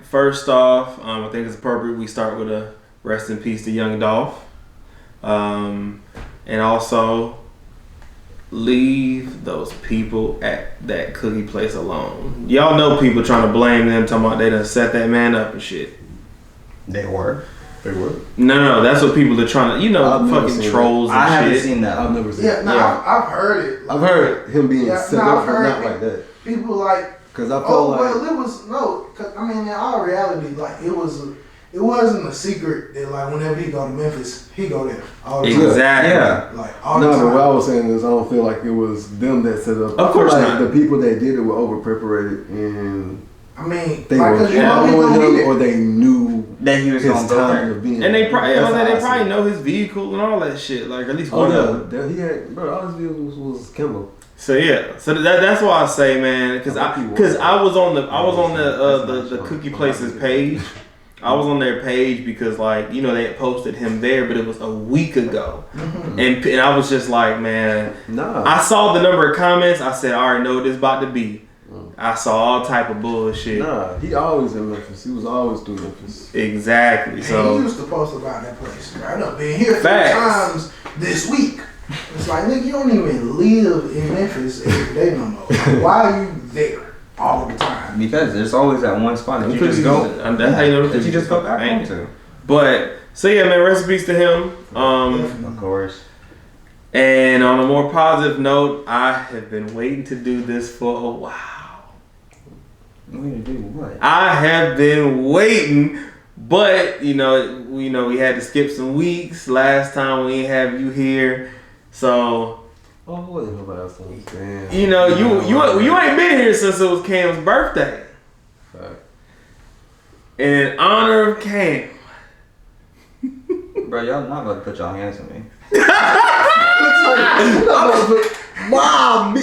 first off, I think it's appropriate we start with a rest in peace to Young Dolph. And also leave those people at that cookie place alone. Y'all know people trying to blame them, talking about they done set that man up and shit. They were. No, that's what people are trying to, fucking trolls and shit. I haven't seen that. I've never seen that. Yeah, I've heard it. I've heard him being set up, but not like that. People like, because I felt like, well, it was cause I mean, in all reality, like it wasn't a secret that like whenever he go to Memphis, he go there all the time. Exactly. Yeah. Like all the time. No, but what I was saying is I don't feel like it was them that set up. Of course not. The people that did it were over preparated and I mean, they were following him or they knew that he was his time of being. And they probably know his vehicle and all that shit. Like at least one of them. He had, bro, all his vehicles was Kimbo. So yeah, so that's why I say, man, because I was on the cookie places page. I was on their page because they had posted him there, but it was a week ago, and I was just like, man, I saw the number of comments. I said, I already know what this about to be. I saw all type of bullshit. Nah, he always in Memphis. He was always through Memphis. Exactly. Man, so he used to post about that place. I done been here 3 times this week. It's like, nigga, you don't even live in Memphis every day no more. Like, why are you there all the time? Because there's always that one spot that you just go. That's how you know that you just go back home to. But so yeah, man, rest in peace to him. Of course. And on a more positive note, I have been waiting to do this for a while. Waiting to do what? I have been waiting, but we had to skip some weeks. Last time we didn't have you here, so. Oh, what the last time? Damn. You ain't been here since it was Cam's birthday. Right. In honor of Cam. Bro, y'all not about to put y'all hands on me. Mom,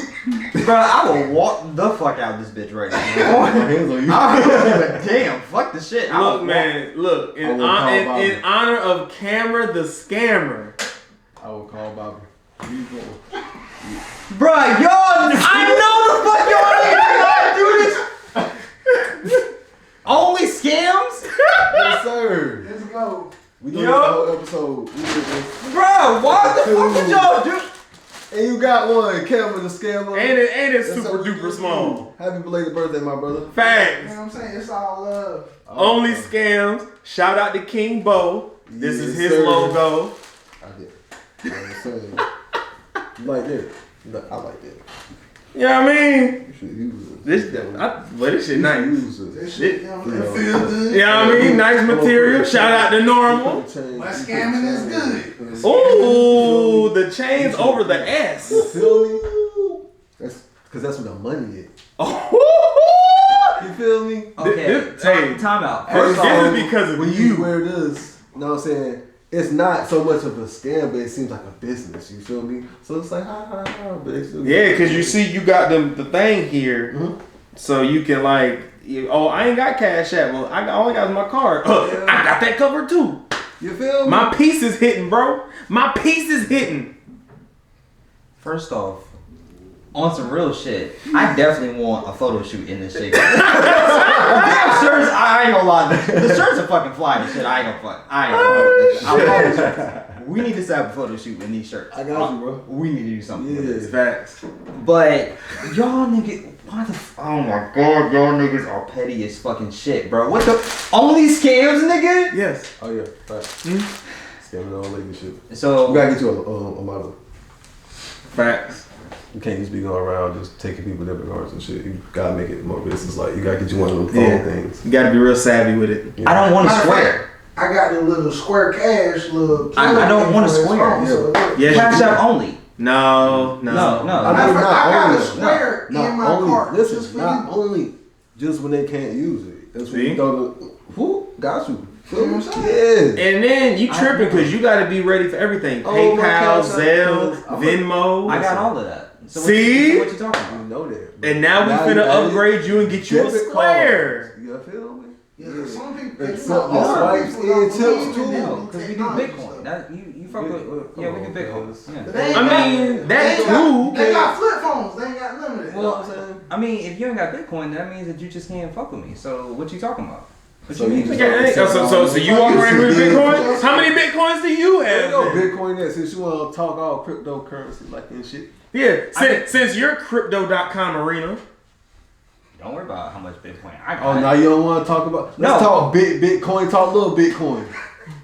bro, I will walk the fuck out of this bitch right now. Hands on you. I don't give a damn. Fuck the shit. Look, man. Look. In honor of Camera the Scammer. I will call Bobby. Bruh, y'all, I know the fuck y'all do this. Only scams? Yes, sir. Let's go. We did this whole episode. Bruh, what the fuck did y'all do? And you got one, Kevin the Scammer. And it's super duper small. Happy belated birthday, my brother. Facts. You know what I'm saying? It's all love. Only scams. Shout out to King Bo. This is his logo. I did. You know what I'm saying? You like that? I like that. You know what I mean? You should use it. This shit nice. This shit, feel good. You know what I mean? Nice material. Shout out to Normal. My scamming is good. Ooh, the chains over the S. You feel me? Because that's where the money is. You feel me? Okay, time out. First off, this is because of when you. Wear this, you know what I'm saying? It's not so much of a scam, but it seems like a business. You feel me? So it's like, but it's still because you see, you got the thing here, so you can I ain't got Cash App. Well, I only got my card. I got that covered too. You feel me? My piece is hitting, bro. My piece is hitting. First off, on some real shit, I definitely want a photo shoot in this shit. Shirts, I ain't gonna lie. The shirts are fucking fly and shit. I ain't gonna fuck. We need to set up a photo shoot in these shirts. I got you, bro. We need to do something. Yeah, with this. Facts. But y'all niggas, oh my god, y'all niggas are petty as fucking shit, bro. What the? Only scams, nigga? Yes. Oh yeah, facts. Scamming all lady shit. So we gotta get you a model. Facts. You can't just be going around just taking people debit cards and shit. You gotta make it more business like. You gotta get you one of them phone things. You gotta be real savvy with it. Yeah. I don't want to swear. I got the little square cash, I don't want to swear. Cash App only. No. I got a square in my cart. Listen, not only just when they can't use it. That's when you throw the. Who got you? You know what I'm saying? Yeah. And then you tripping because you got to be ready for everything. PayPal, Zelle, Venmo. I got all of that. So see? What you talking about? You know that. And now we finna upgrade you and get you a square. You feel me? Yeah, some people. Swipes in tips too. Because we do Bitcoin. You fuck with. Yeah, we do Bitcoin. Yeah. I mean, that too. They got flip phones. They ain't got none of that. Well, I mean, if you ain't got Bitcoin, that means that you just can't fuck with me. So what you talking about? So you just so you walk around with Bitcoin? How many Bitcoins do you have? There you go, Bitcoin that since you want to talk all cryptocurrency like and shit. Yeah, since you're crypto.com arena. Don't worry about how much Bitcoin I got. Oh, now you don't want to talk about... Let's talk Bitcoin, talk little Bitcoin.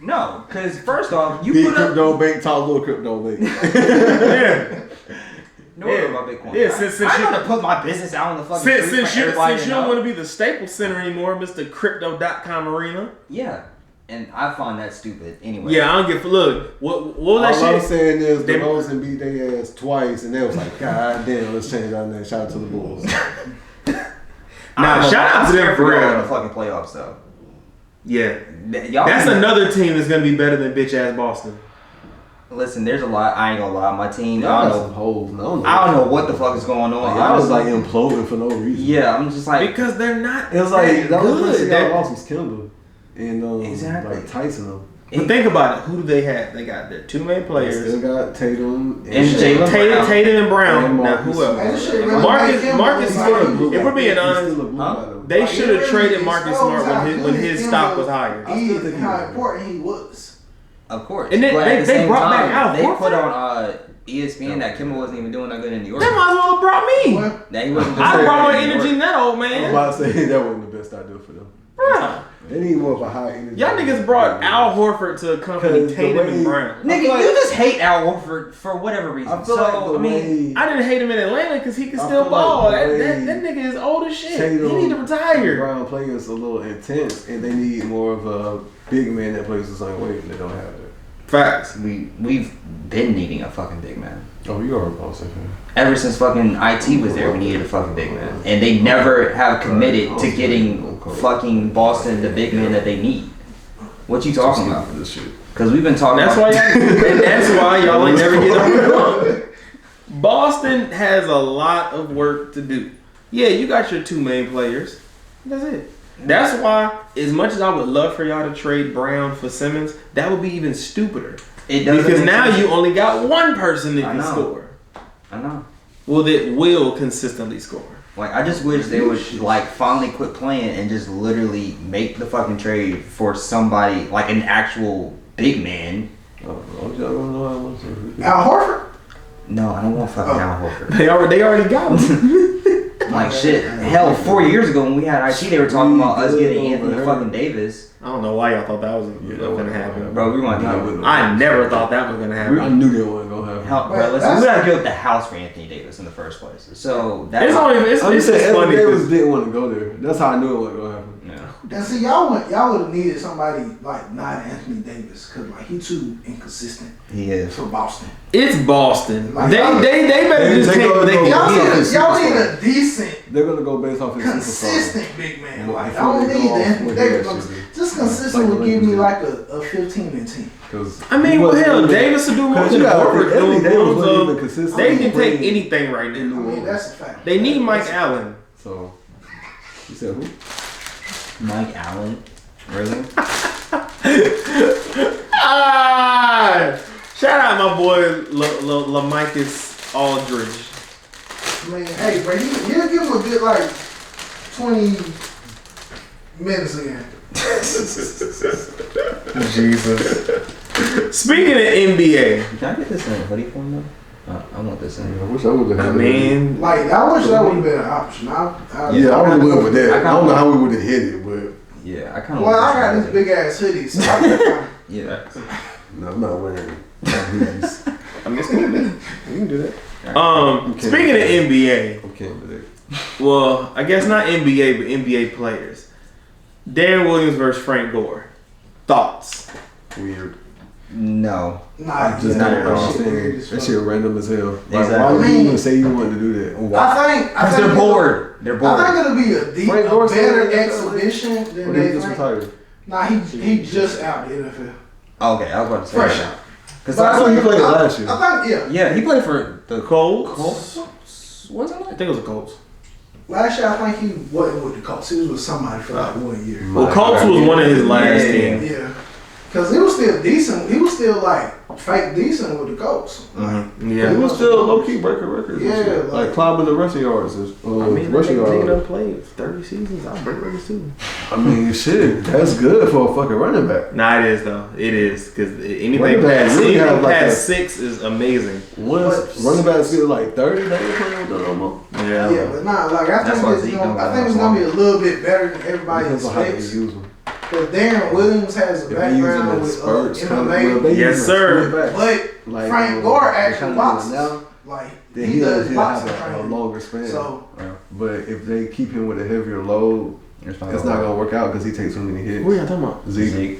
No, because first off, you big put up... crypto bank, talk little crypto bank. Yeah. No worry about Bitcoin. Yeah, since I'm going to put my business out on the fucking street since you don't want to be the Staples Center anymore, Mr. Crypto.com arena. Yeah. And I find that stupid anyway. Yeah, I don't give a look. What was that shit? All I'm saying is the Rosen beat their ass twice, and they was like, God damn, let's change our name. Shout out to the Bulls. Nah, shout out to them for real. In the fucking playoffs, though. Yeah. That's another team that's going to be better than bitch-ass Boston. Listen, there's a lot. I ain't gonna lie. My team, I don't know. I don't know what the fuck is going on. I was like imploding for no reason. Yeah, I'm just like... Because they're not It was like, the only person good. y'all lost was Kimber. And Exactly. like Tyson them. But think about it. Who do they have? They got their two main players. They still got Tatum and Jalen Brown. Tatum and Brown. And now who else? Man, this shit really Marcus make him Marcus look Smart. like- If we're being honest, they should have traded Marcus Smart when his stock was higher. He is and how important he was. Of course. And then but at the they same brought time, back Al They Horford. put on ESPN that Kimmel wasn't even doing that good in New York. They might as well have brought me. What? That he wasn't I doing brought more that in New energy York. than that old I was man. about to say that wasn't the best idea for them. Bruh. They need more of a high energy. Y'all niggas brought Al Horford to accompany Because the Tatum way- and Brown. Nigga, feel like- you just hate Al Horford for whatever reason. I feel like the way I didn't hate him in Atlanta because he can I still feel ball. like the That way nigga is old as shit. Tatum He need to and retire. Brown players a little intense, and they need more of a big man that plays the same way. And they don't have that. Facts. We've been needing a fucking big man. Oh, you are a Boston fan. Ever since fucking IT was there, we needed a fucking big man. And they never have committed to getting fucking Boston the big man that they need. What you talking about? This shit. Because we've been talking That's about... why y'all ain't never get on. Boston has a lot of work to do. Yeah, you got your two main players. That's it. That's why, as much as I would love for y'all to trade Brown for Simmons, that would be even stupider. Because now you only got one person that can score. I know. Well, that will consistently score. Like, I just wish they would, like, finally quit playing and just literally make the fucking trade for somebody, like, an actual big man. Oh, y'all don't know how much. Al Horford? No, I don't want fucking Al Horford. They already got him. Like, shit. Hell, 4 years ago when we had IT, they were talking about us getting Anthony fucking Davis. I don't know why y'all thought that was gonna happen. Bro, we want to do it. I never thought that was gonna happen. I knew they weren't gonna happen. Hell, bro, listen, we gotta give up the house for Anthony Davis in the first place. So that's It's only it's I'm just saying, just funny. Davis didn't want to go there. That's how I knew it wasn't gonna happen. yeah. And see, y'all would have needed somebody like not Anthony Davis because like he too inconsistent He is. for Boston. It's Boston. Like, They better just take what they can get. Y'all need a decent, They're gonna go based off his consistent big man. Well, Like I before don't they need go the off Anthony what he Davis. actually Just consistent Like would give me Lakers like a 15 and 10. I mean, well, hell, Davis will do more than Horford doing. They can take anything right I now. mean, that's a fact. They need Mike Allen. So, you said who? Mike Allen. Really? Shout out my boy LaMarcus Aldridge. I mean, hey, bro, you give him a good like 20 minutes again. Jesus. Speaking of NBA, Can I get this in a hoodie form though? I want this in. I wish I would have. I mean, Like, I wish that would have been an option. I I would have with that. I don't know how we would have hit it, but Yeah, I kind of. Well, I got this big ass hoodie, so I can Yeah. no, I'm not wearing these. I'm just kidding. You can do that. Okay. Speaking of NBA, Okay, but that. well, I guess not NBA, but NBA players. Darren Williams versus Frank Gore. Thoughts? Weird. No. Nah, Just not don't at all. understand. That shit random as hell. Like, Exactly. why would I you mean- even say you wanted to do that? I think They're bored. They're bored. I think it'll be a Frank Gore better said- exhibition than Or they he just think. retired? Nah, he just out the NFL. Okay, I was about to say Fresh that. out. Because But I thought he played last year. I think, yeah, he played for the Colts? Wasn't I it? think it was the Colts. last year I think he wasn't with the Colts. He was with somebody for like 1 year. Well, Colts was one of his last Yeah. teams. Yeah. Because he was still decent. He was still like fake decent with the Colts. Yeah, he was still low key breaking records. Yeah, like climbing the rushing yards. Rushing yards. Nigga done played 30 seasons. I'll break records too. I mean, shit, that's good for a fucking running back. Nah, it is though. It is because anything past 6 is amazing. Once running backs get like 30, they ain't playing with them no more. Yeah, but nah, like I think it's gonna be a little bit better than everybody expects. Because Darren Williams has a background with MMA. Yes, sir. But like, Frank Gore actually boxes. Like then he does boxing have a longer span. So, but if they keep him with a heavier load, it's not gonna work out because he takes so many hits. What are y'all talking about? Zeke.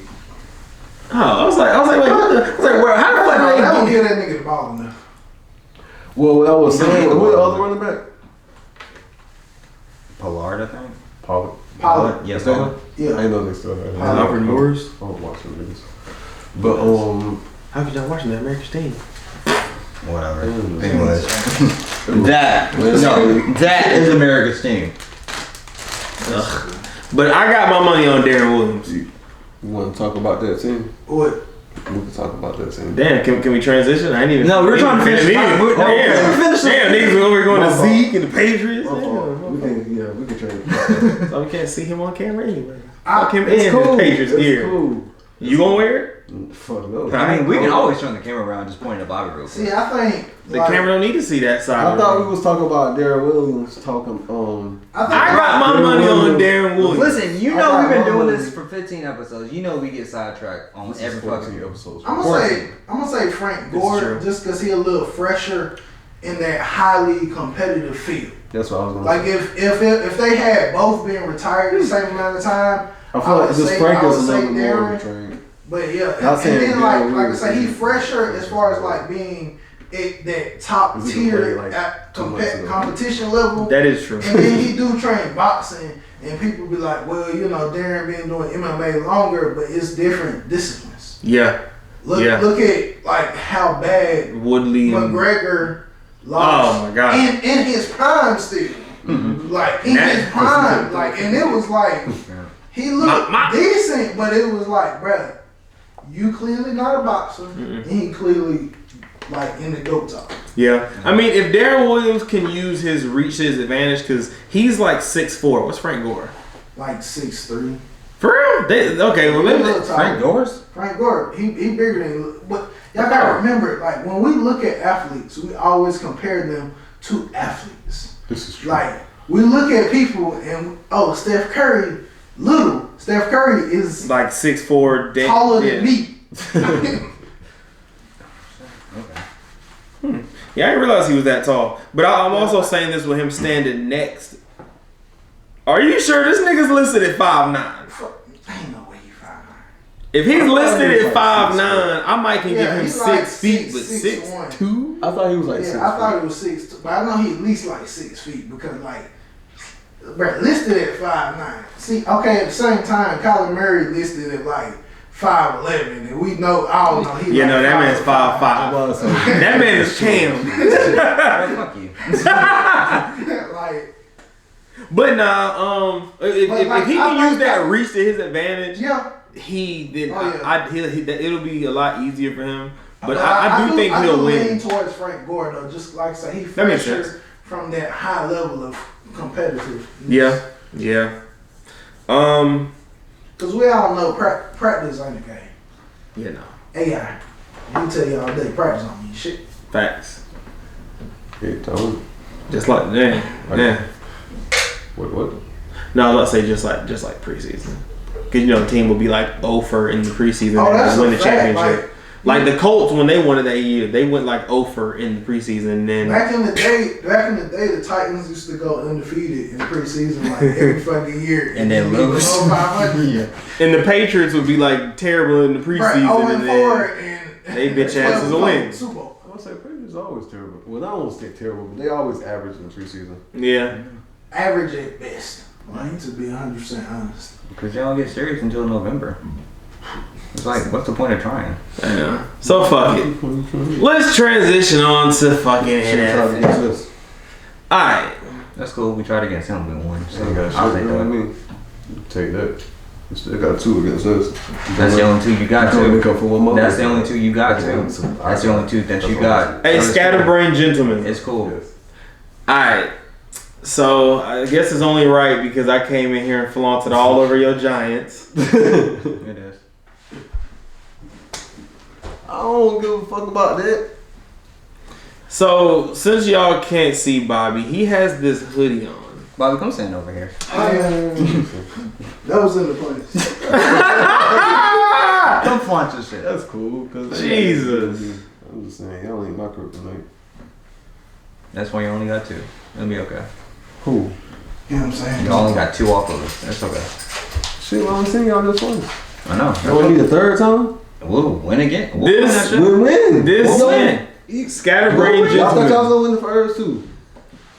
Oh, I was like, wait, what the? I was like, well, how the fuck I don't give that nigga the ball enough. Well, I was saying, who the other running back? Pollard, I think. Pollard. Yes, Pollard. Yeah. I ain't know they still have Alfred Morris. I don't watch them niggas. But how could y'all watching the American team? Whatever. Anyways, that is America's team. But I got my money on Darren Williams. You want to talk about that team? What? We can talk about that team. Damn, can we transition? I ain't even. No, we're trying to finish. Damn, niggas over going to Zeke and the Patriots. We can transition. So we can't see him on camera anyway. Fuck him in the Patriots gear. Cool. You gonna wear it? Fuck no. I mean, we can always turn the camera around and just point at Bobby real quick. See, I think the camera don't need to see that side. I thought we was talking about Darren Williams talking. I got my money on Darren Williams. Listen, you know we've been doing this for 15 episodes. You know we get sidetracked on every fucking episode. I'm gonna say Frank Gore just because he a little fresher in that highly competitive field. That's what I was gonna like say. If they had both been retired the same amount of time, I feel like this Frank is a little more trained. But yeah, and then like I say, he's fresher as far as like being at that top tier at competition level. That is true. And then he do train boxing, and people be like, well, you know, Darren been doing MMA longer, but it's different disciplines. Yeah. Look at like how bad Woodley McGregor lost. Oh my god! In his prime still, like in his prime, like, and it was like he looked decent, but it was like, bruh, you clearly not a boxer, and he clearly like in the GOAT talk. Yeah, I mean, if Darren Williams can use his reach to his advantage, because he's like 6'4". What's Frank Gore? Like 6'3". For real? Okay, well maybe Frank Gore's? Frank Gore, he bigger than. But y'all gotta remember, like when we look at athletes, we always compare them to athletes. This is true. Like we look at people and Steph Curry, little. Steph Curry is like 6'4", taller than me. Yeah, I didn't realize he was that tall. But I'm also saying this with him standing next. Are you sure this nigga's listed at 5'9"? Ain't no way he 5'9". If he's listed at 5'9", I might can give him 6 feet, but 6'2". I thought he was like 6 feet. I thought he was 6'2", but I know he at least like 6 feet because like, bro, listed at 5'9". See, okay, at the same time, Kyler Murray listed at like 5'11", and we know, I don't know. He that man's 5'5". That man is Cam. Fuck you. Like, but nah, if he can use that reach to his advantage, it'll be a lot easier for him. But I do think he'll win. I lean towards Frank Gore though, just like I say, he fresher from that high level of competitive. Yeah. Because we all know practice ain't a game. Yeah, no. AI. He tell you all day, practice don't mean shit. Facts. He told. Just like yeah. What? No, I was about to say just like preseason. Because the team will be like 0-for in the preseason and win the championship. Like the Colts, when they won it that year, they went like 0-for in the preseason. And then back in the day, the Titans used to go undefeated in the preseason like every fucking year, and then lose. And the Patriots would be like terrible in the preseason, and then they bitch asses will win. I would say Patriots always terrible. Well, I won't say terrible, but they always average in the preseason. Yeah, average at best. Like, to be 100% honest. Because y'all don't get serious until November. It's like, what's the point of trying? Yeah. So fuck it. Let's transition on to fucking NFL. Alright. That's cool. We tried against him. We won. So I'll take that. Take that. We still got 2 against us. That's the only 2 you got Make to. up for one more. That's the only 2 you got to. That's the only 2 that you got. Hey, scatterbrained gentlemen. It's cool. Yes. Alright. So I guess it's only right because I came in here and flaunted all over your Giants. It is. I don't give a fuck about that. So since y'all can't see Bobby, he has this hoodie on. Bobby, come stand over here. That was in the place. Don't flaunt your shit. That's cool. Cause Jesus. I'm just saying, y'all ain't my kryptonite. That's why you only got 2. It'll be okay. Who? You know what I'm saying? You only got 2 off of it. That's okay. Shit, well, I'm seeing y'all just once. I know. That would be the 3rd time? We'll win again. We'll This- win that shit. We win. This Well, man, scatterbrained I thought y'all was gentlemen. gonna win the first 2.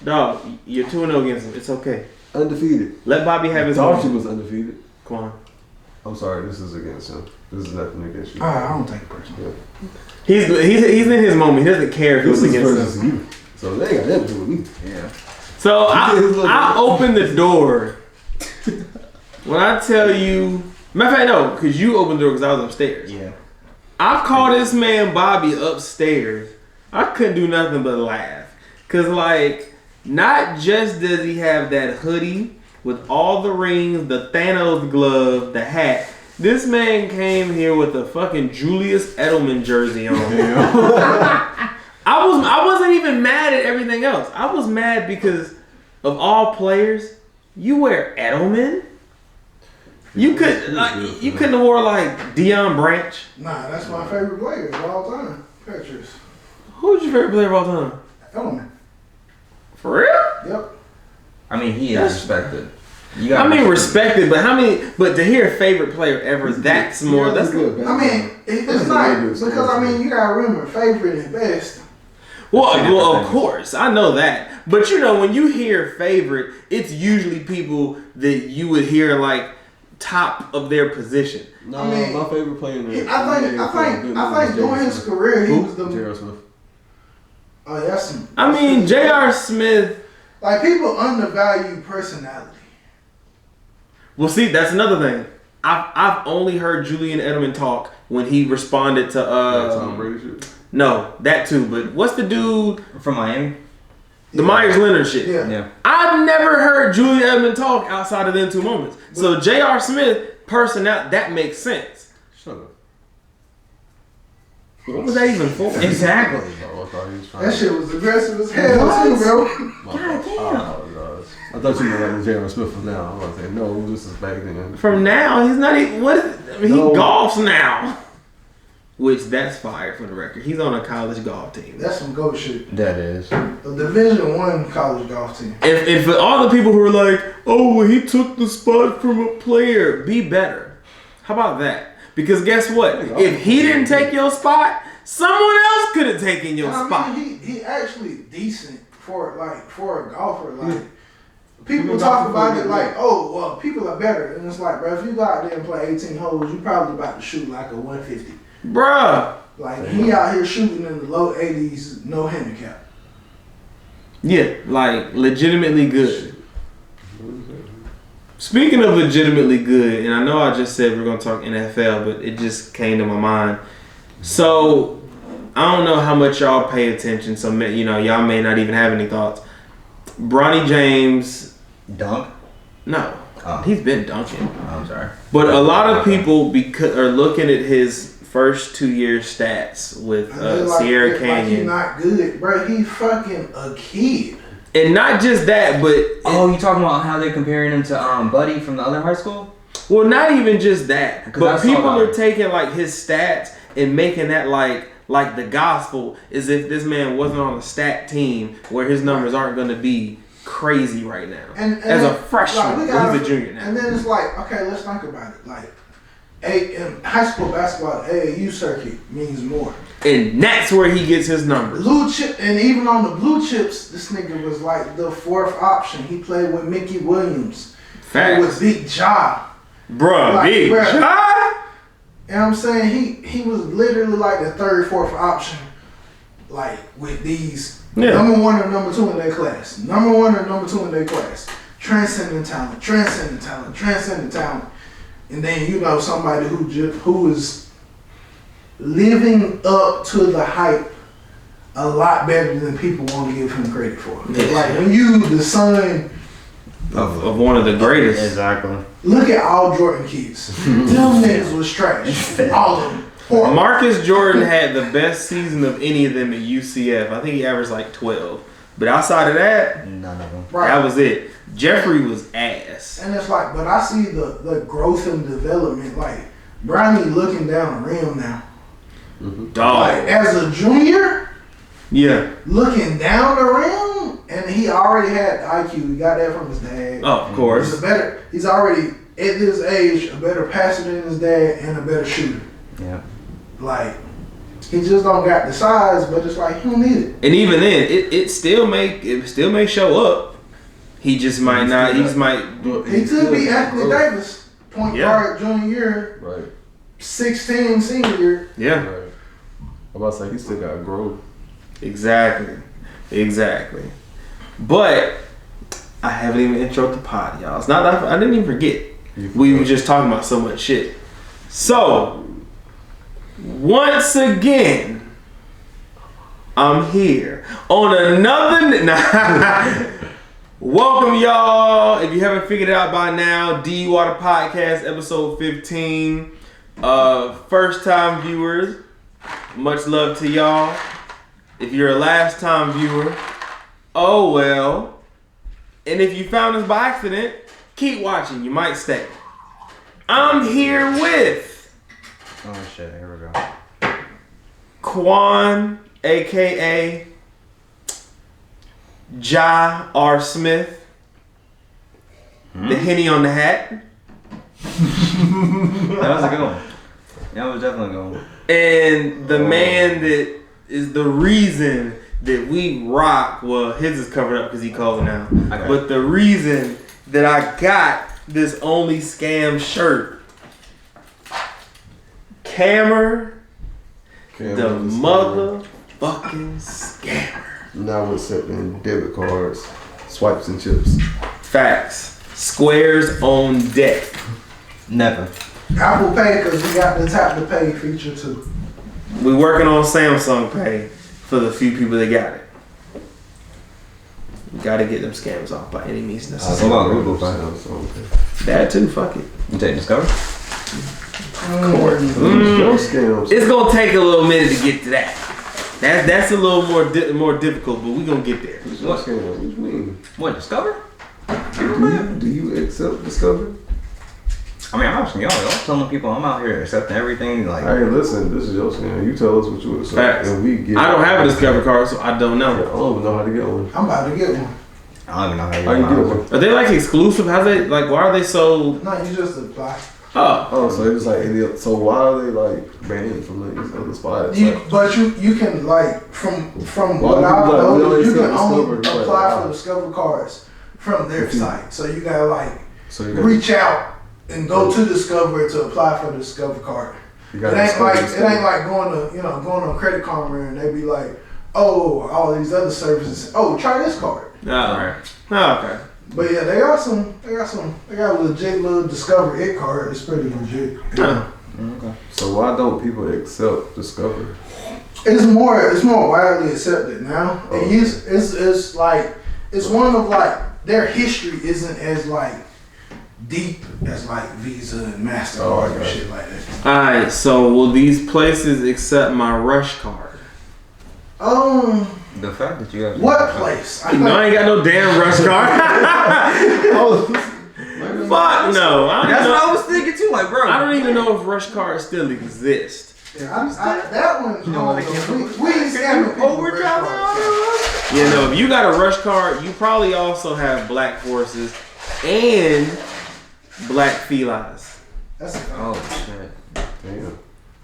Dog, you're 2-0 against him. It's okay. Undefeated. Let Bobby have his Thought you moment. was undefeated. Come on. I'm sorry, this is against him. This is nothing against you. I don't take it personally. He's in his moment. He doesn't care if it This was is against versus him. you. So they ain't got nothing to do with me. Yeah. So I opened the door. When I tell you, matter of fact, no, because you opened the door because I was upstairs. Yeah. I called this man Bobby upstairs. I couldn't do nothing but laugh. Cause like, not just does he have that hoodie with all the rings, the Thanos glove, the hat. This man came here with a fucking Julius Edelman jersey on. I wasn't even mad at everything else. I was mad because of all players, you wear Edelman. You couldn't have wore like Deion Branch. Nah, that's my favorite player of all time. Patriots. Who's your favorite player of all time? Edelman. For real? Yep. I mean, he is respected. You I gotta mean, respect respected, but how many? But to hear a favorite player ever, that's more. That's good. I mean, it's not because I mean you gotta remember favorite and best. well, of course, I know that. But you know, when you hear favorite, it's usually people that you would hear like top of their position. No, I mean, my favorite player in the I think during his career he was the. J.R. Smith. Oh, that's some. I mean, J.R. Smith. Like people undervalue personality. Well, see, that's another thing. I've only heard Julian Edelman talk when he responded to Tom Brady shit. No, that too. But what's the dude from Miami. The Myers Leonard shit. Yeah. I've never heard Julian Edelman talk outside of them 2 moments. So J.R. Smith, personality, that makes sense. Shut up. What was that even for? Exactly. Oh, I thought he was trying That shit was aggressive as hell too, bro. God damn. I thought you meant like J.R. Smith from now. I was going to say, no, this is back then. From now, he's not even. What? I mean, No. he golfs now. Which that's fire for the record. He's on a college golf team. That's some goat shit. That is. A Division I college golf team. If all the people who are like, oh, well, he took the spot from a player, be better. How about that? Because guess what? If he didn't take your spot, someone else could have taken your spot. I mean, he actually decent for a golfer. Like people talk about it like, oh well, people are better, and it's like, bro, if you go out there and play 18 holes, you probably about to shoot like a 150. Bruh. Like he out here shooting in the low 80s, no handicap. Yeah, like legitimately good. Speaking of legitimately good, and I know I just said we're going to talk NFL, but it just came to my mind. So, I don't know how much y'all pay attention, so y'all may not even have any thoughts. Bronny James. Dunk? No. Oh. He's been dunking. I'm sorry. But a lot of people are looking at his first 2 year stats with Sierra Canyon. Like he's not good, bro. He fucking a kid. And not just that, but oh, you talking about how they're comparing him to Buddy from the other high school? Well, not even just that, but people that. are taking like his stats and making that like the gospel, as if this man wasn't on a stat team where his numbers aren't going to be crazy right now. And as a freshman, he's a junior now. And then it's like, okay, let's think about it. Like, in high school basketball, AAU circuit means more. And that's where he gets his numbers. Blue chip, and even on the blue chips, this nigga was like the 4th option. He played with Mickey Williams. Facts. With Big Ja. Bruh, like, Big Ja? You know what I'm saying? He was literally like the 3rd, 4th option. Like, with these number 1 or number 2 in their class. Number 1 or number 2 in their class. Transcendent talent. and then you know somebody who is living up to the hype a lot better than people want to give him credit for. Yeah. Like when you the son of one of the greatest. Exactly. Look at all Jordan kids. Them niggas was trash. All of them. Horrible. Marcus Jordan had the best season of any of them at UCF. I think he averaged like 12. But outside of that, None of them. Right. that was it. Jeffrey was ass. And it's like, but I see the growth and development. Like Brownie looking down the rim now. Dog. Like as a junior, Yeah. looking down the rim, and he already had the IQ. He got that from his dad. Oh, of course. He's already at this age a better passer than his dad and a better shooter. Yeah. Like he just don't got the size, but it's like he don't need it. And even then, it still may show up. He just might not. He just might. He could be Anthony Davis, point Yeah. guard junior year, Right. 16 senior year. Yeah. Right. I'm about to say he still got to grow. Exactly. But I haven't even introed the pod, y'all. It's not that I didn't even forget. We were just talking about so much shit. So once again, I'm here on another. Welcome, y'all. If you haven't figured it out by now, DUI the Podcast, episode 15. First time viewers, much love to y'all. If you're a last time viewer, oh well. And if you found us by accident, keep watching. You might stay. I'm here with Oh shit, here we go. Quan, aka Ja R. Smith, the Henny on the hat, That was a good one. That was definitely a good one. and the man that is the reason that we rock. Well, his is covered up because he cold now. Okay. But the reason that I got this Only Scam shirt, Cammer, the motherfucking scammer. Now we're accepting debit cards, swipes and chips. Facts. Squares on deck. Never. Apple Pay, because we got the tap to pay feature too. We working on Samsung Pay for the few people that got it. You gotta get them scams off by any means What necessary. about Google Pay? That too, fuck it. You take Discover? No scams. It's gonna take a little minute to get to that. That's a little more difficult, but we gonna get there. No scams. What you mean? What, Discover? Do you accept Discovery? I mean, I'm asking y'all. Y'all telling people I'm out here accepting everything. Like, Hey, listen, this is your scam. You tell us what you accept. Facts. And we get I don't have a Discover card, so I don't I know. don't even know how to get one. I'm about to get one. I don't even know how How you get one? Are they like exclusive? How they like? Why are they so? No, you just apply. Oh, Oh, so it's like, so why are they like banned from these other spots? But you can like from Well, what I people like, we know, only you can accept only Discover, apply right? for Discover cards from their site. So you gotta like So you got reach out and go to Discover to apply for the Discover card. you It got ain't like Discover. going on Credit Karma and they be like, oh, all these other services. Oh, try this card. oh, okay. But yeah, they got a legit little Discover It card. It's pretty legit. Oh. So why don't people accept Discover? It's more widely accepted now. Oh. It's like it's one of like their history isn't as like deep as like Visa and MasterCard and shit like that. All right. So will these places accept my Rush card? the fact that you have What place? You know, I ain't got no damn Rush card. Fuck no. That's what I was thinking too. Like, bro, I don't even know if Rush cards still exist. Yeah, that one. You know what they can't do? We ain't scamming people with Overdrive Rush cards. You know, if you got a Rush card, you probably also have Black Forces and Black Felines. That's a Oh shit.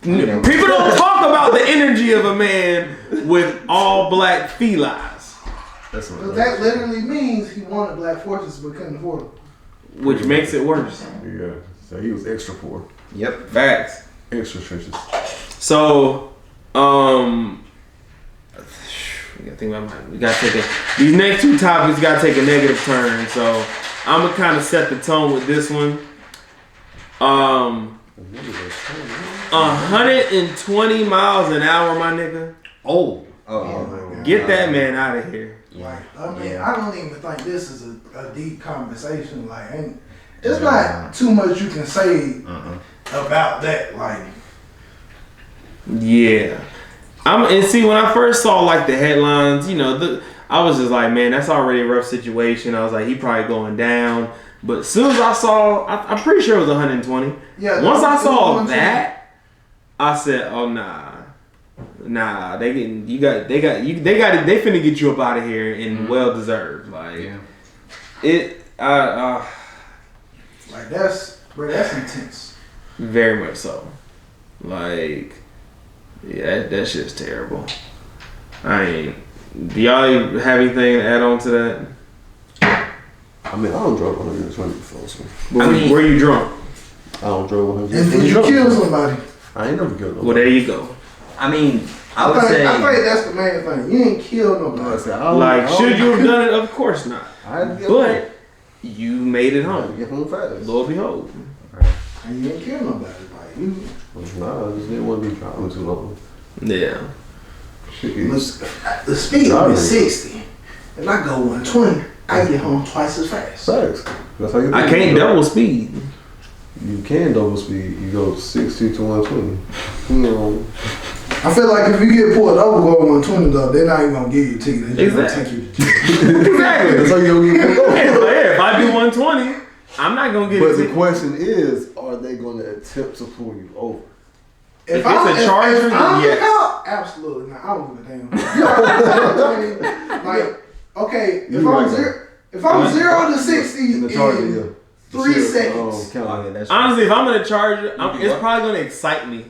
Damn. People don't talk about the energy of a man with all black felines, That's what But that literally means he wanted Black Forces but couldn't afford them. which makes it worse. Yeah. So he was extra poor. Yep. Facts. Extra trenches. So, we gotta think about we gotta take these next two topics gotta take a negative turn. So I'm gonna kind of set the tone with this one. 120 miles an hour, my nigga. Oh. Get that man out of here. Like, I mean, I don't even think this is a deep conversation. Like, it's not too much you can say about that. Like, yeah. And see, when I first saw like the headlines, you know, I was just like, man, that's already a rough situation. I was like, he probably going down. But as soon as I saw, I'm pretty sure it was 120. Yeah. Once I saw that, I said, oh nah, they finna get you up out of here and well deserved. Like like that's intense. Very much so. Like, yeah, that shit's terrible. Do y'all have anything to add on to that? I mean, I don't drove 120 before, so. Were you drunk? I don't drove 120. And you kill somebody. I ain't never killed nobody. Well, there you go. I mean, I would say. I think that's the main thing. You ain't killed nobody. Should you have done it? Of course not. But you made it home. Get home fast. Lord behold. And you ain't killed nobody. Like, you. Nah, I just didn't want to be driving too long. Yeah. The speed limit is 60. And I go 120. I get home twice as fast. Facts. That's how you. I can't double speed. You can double speed. You go 60 to 120. You know. I feel like if you get pulled over going 120 though, they're not even gonna give you a ticket. They're just gonna take you to jail. Exactly. That's how you don't get pulled over. If I do 120, I'm not gonna get. But the question is, are they gonna attempt to pull you over? If it's a charger, yes. Absolutely not. I don't give a damn. Like, okay, if I'm 0 to 60 in the charger, 3 seconds. Honestly, if I'm in a charger, it's probably gonna excite me.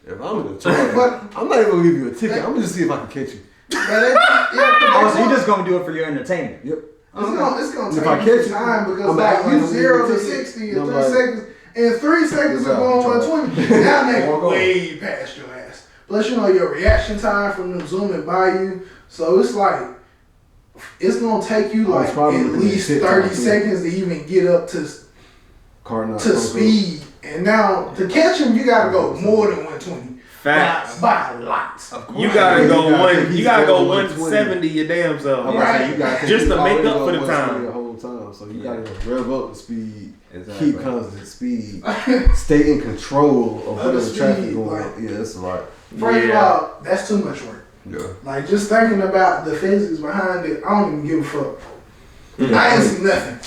If I'm in a charger, I'm not even gonna give you a ticket. I'm gonna just see if I can catch you. So you're just gonna do it for your entertainment. Yep. It's gonna if take you time because like you 0 to 60 in 3 seconds. In 3 seconds of going 120, now they way past your ass. Plus, you know, your reaction time from them zooming by you. So it's like, it's going to take you like at least 30 seconds to even get up to speed. And now, to catch him, you got to go more than 120. Facts. By a lot. You gotta go 170 your damn self. Right. Just to make up for the time. The whole time. So you gotta rev up the speed, keep constant speed, stay in control of whatever traffic going on. Yeah, that's a lot. First of all, that's too much work. Yeah. Like just thinking about the physics behind it, I don't even give a fuck. I ain't see nothing.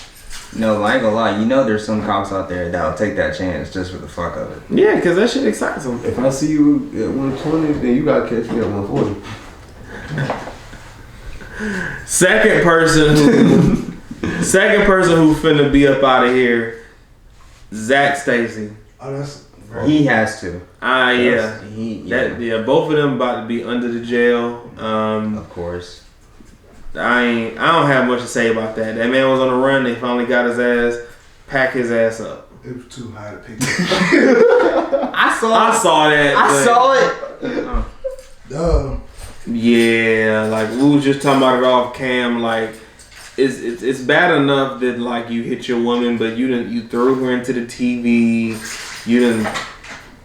No, I ain't gonna lie. You know there's some cops out there that'll take that chance just for the fuck of it. Yeah, because that shit excites them. If I see you at 120, then you gotta catch me at 140. Second person who finna be up out of here, Zac Stacy. Oh, that's... He has to. Yeah. Both of them about to be under the jail. Of course. I don't have much to say about that. That man was on the run. They finally got his ass, pack his ass up. It was too high to pick up. I saw that. I saw it. Duh. Yeah, like we was just talking about it off cam. Like it's bad enough that like you hit your woman, but you threw her into the TV. You done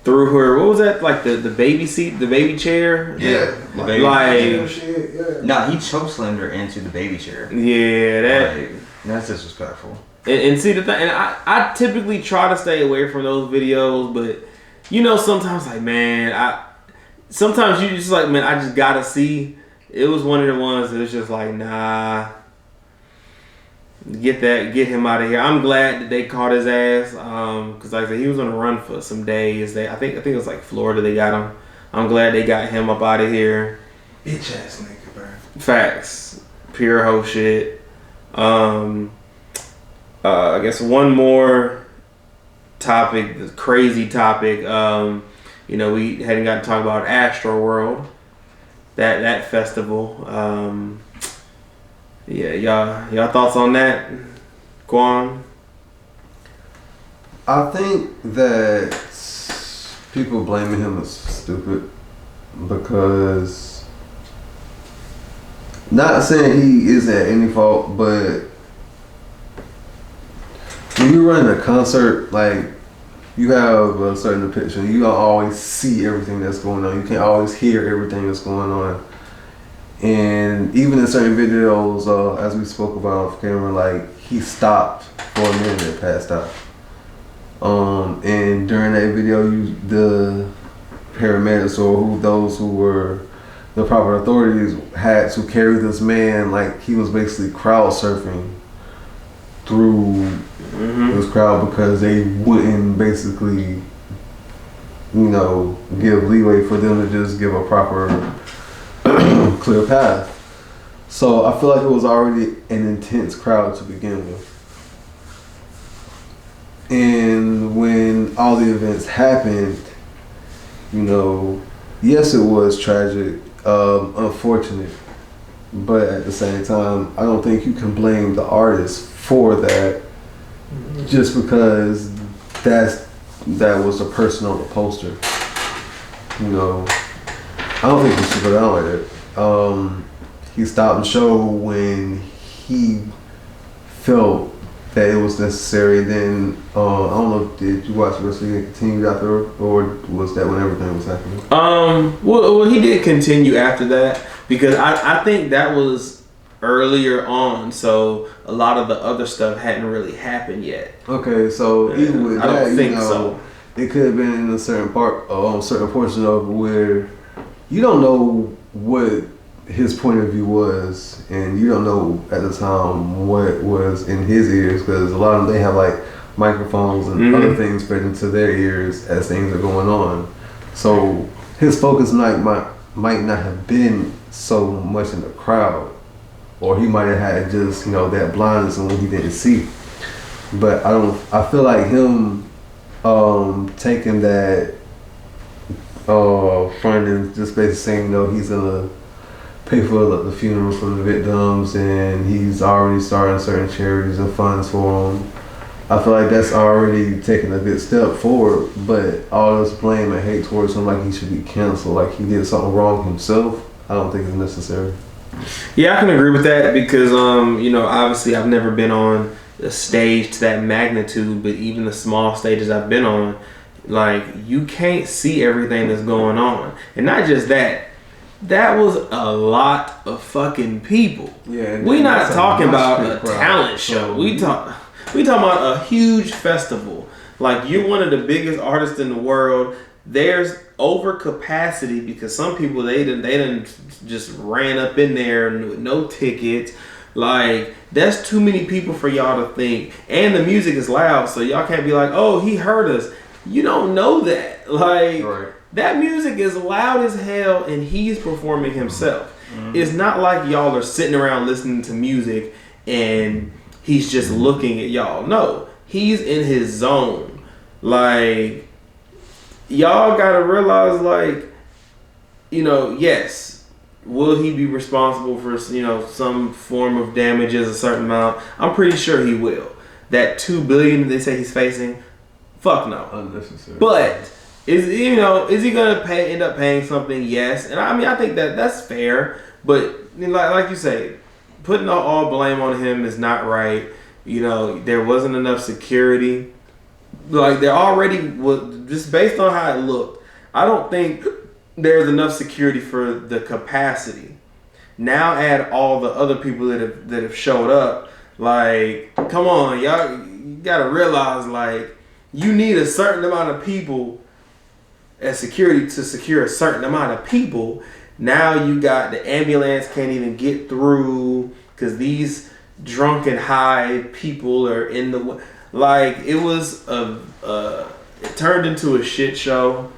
threw her. What was that? Like the baby seat, the baby chair. Yeah. The baby shit. Yeah. Nah, he chokeslammed her into the baby chair. Yeah, that's disrespectful. And see the thing, and I typically try to stay away from those videos, but you know sometimes like man, sometimes you just like man, I just gotta see. It was one of the ones that was just like nah. Get him out of here. I'm glad that they caught his ass. Cause like I said, he was on the run for some days. I think it was like Florida. They got him. I'm glad they got him up out of here. Bitch ass nigga, bro. Facts. Pure hoe shit. I guess one more topic, this crazy topic. You know, we hadn't got to talk about Astroworld. That festival. Yeah, y'all thoughts on that? Guam? I think that people blaming him is stupid because not saying he is at any fault, but when you're running a concert, like you have a certain depiction. You don't always see everything that's going on. You can't always hear everything that's going on. And even in certain videos, as we spoke about off camera, like he stopped for a minute and passed out. And during that video, the paramedics or those who were the proper authorities had to carry this man like he was basically crowd surfing through this crowd because they wouldn't basically, give leeway for them to just give a proper clear path. So I feel like it was already an intense crowd to begin with. And when all the events happened, yes, it was tragic, unfortunate, but at the same time, I don't think you can blame the artist for that just because that was the person on the poster. I don't think he should go down like that. He stopped the show when he felt that it was necessary. Then I don't know, did you watch the rest of the continue after, or was that when everything was happening? Well, he did continue after that because I think that was earlier on, so a lot of the other stuff hadn't really happened yet. Okay, so even with I that, don't think so. It could have been in a certain certain portion of where you don't know what his point of view was, and you don't know at the time what was in his ears, because a lot of them, they have like microphones and other things fed into their ears as things are going on. So his focus might not have been so much in the crowd, or he might have had just that blindness and when he didn't see. But I feel like him taking that front and just basically saying he's gonna pay for the funerals for the victims, and he's already starting certain charities and funds for them. I feel like that's already taking a good step forward, but all this blame and hate towards him, like he should be canceled, like he did something wrong himself, I don't think it's necessary. Yeah, I can agree with that because, obviously I've never been on a stage to that magnitude, but even the small stages I've been on, like, you can't see everything that's going on. And not just that, that was a lot of fucking people. Yeah, we're not talking about a talent show. We talking about a huge festival. Like, you're one of the biggest artists in the world. There's overcapacity because some people they done just ran up in there with no tickets. Like, that's too many people for y'all to think. And the music is loud, so y'all can't be like, oh, he heard us. You don't know that. Like, right. That music is loud as hell, and he's performing himself. Mm-hmm. It's not like y'all are sitting around listening to music and he's just looking at y'all. No, he's in his zone. Like, y'all gotta realize, like, yes, will he be responsible for, some form of damages, a certain amount? I'm pretty sure he will. That $2 billion they say he's facing, fuck no. Unnecessary. But is he gonna end up paying something? Yes. And I think that's fair. But like you say, putting all blame on him is not right. There wasn't enough security. Like, there already was, just based on how it looked, I don't think there's enough security for the capacity. Now add all the other people that have showed up. Like, come on, y'all, you gotta realize, like, you need a certain amount of people as security to secure a certain amount of people. Now you got the ambulance can't even get through because these drunken high people are in the, like, it was it turned into a shit show.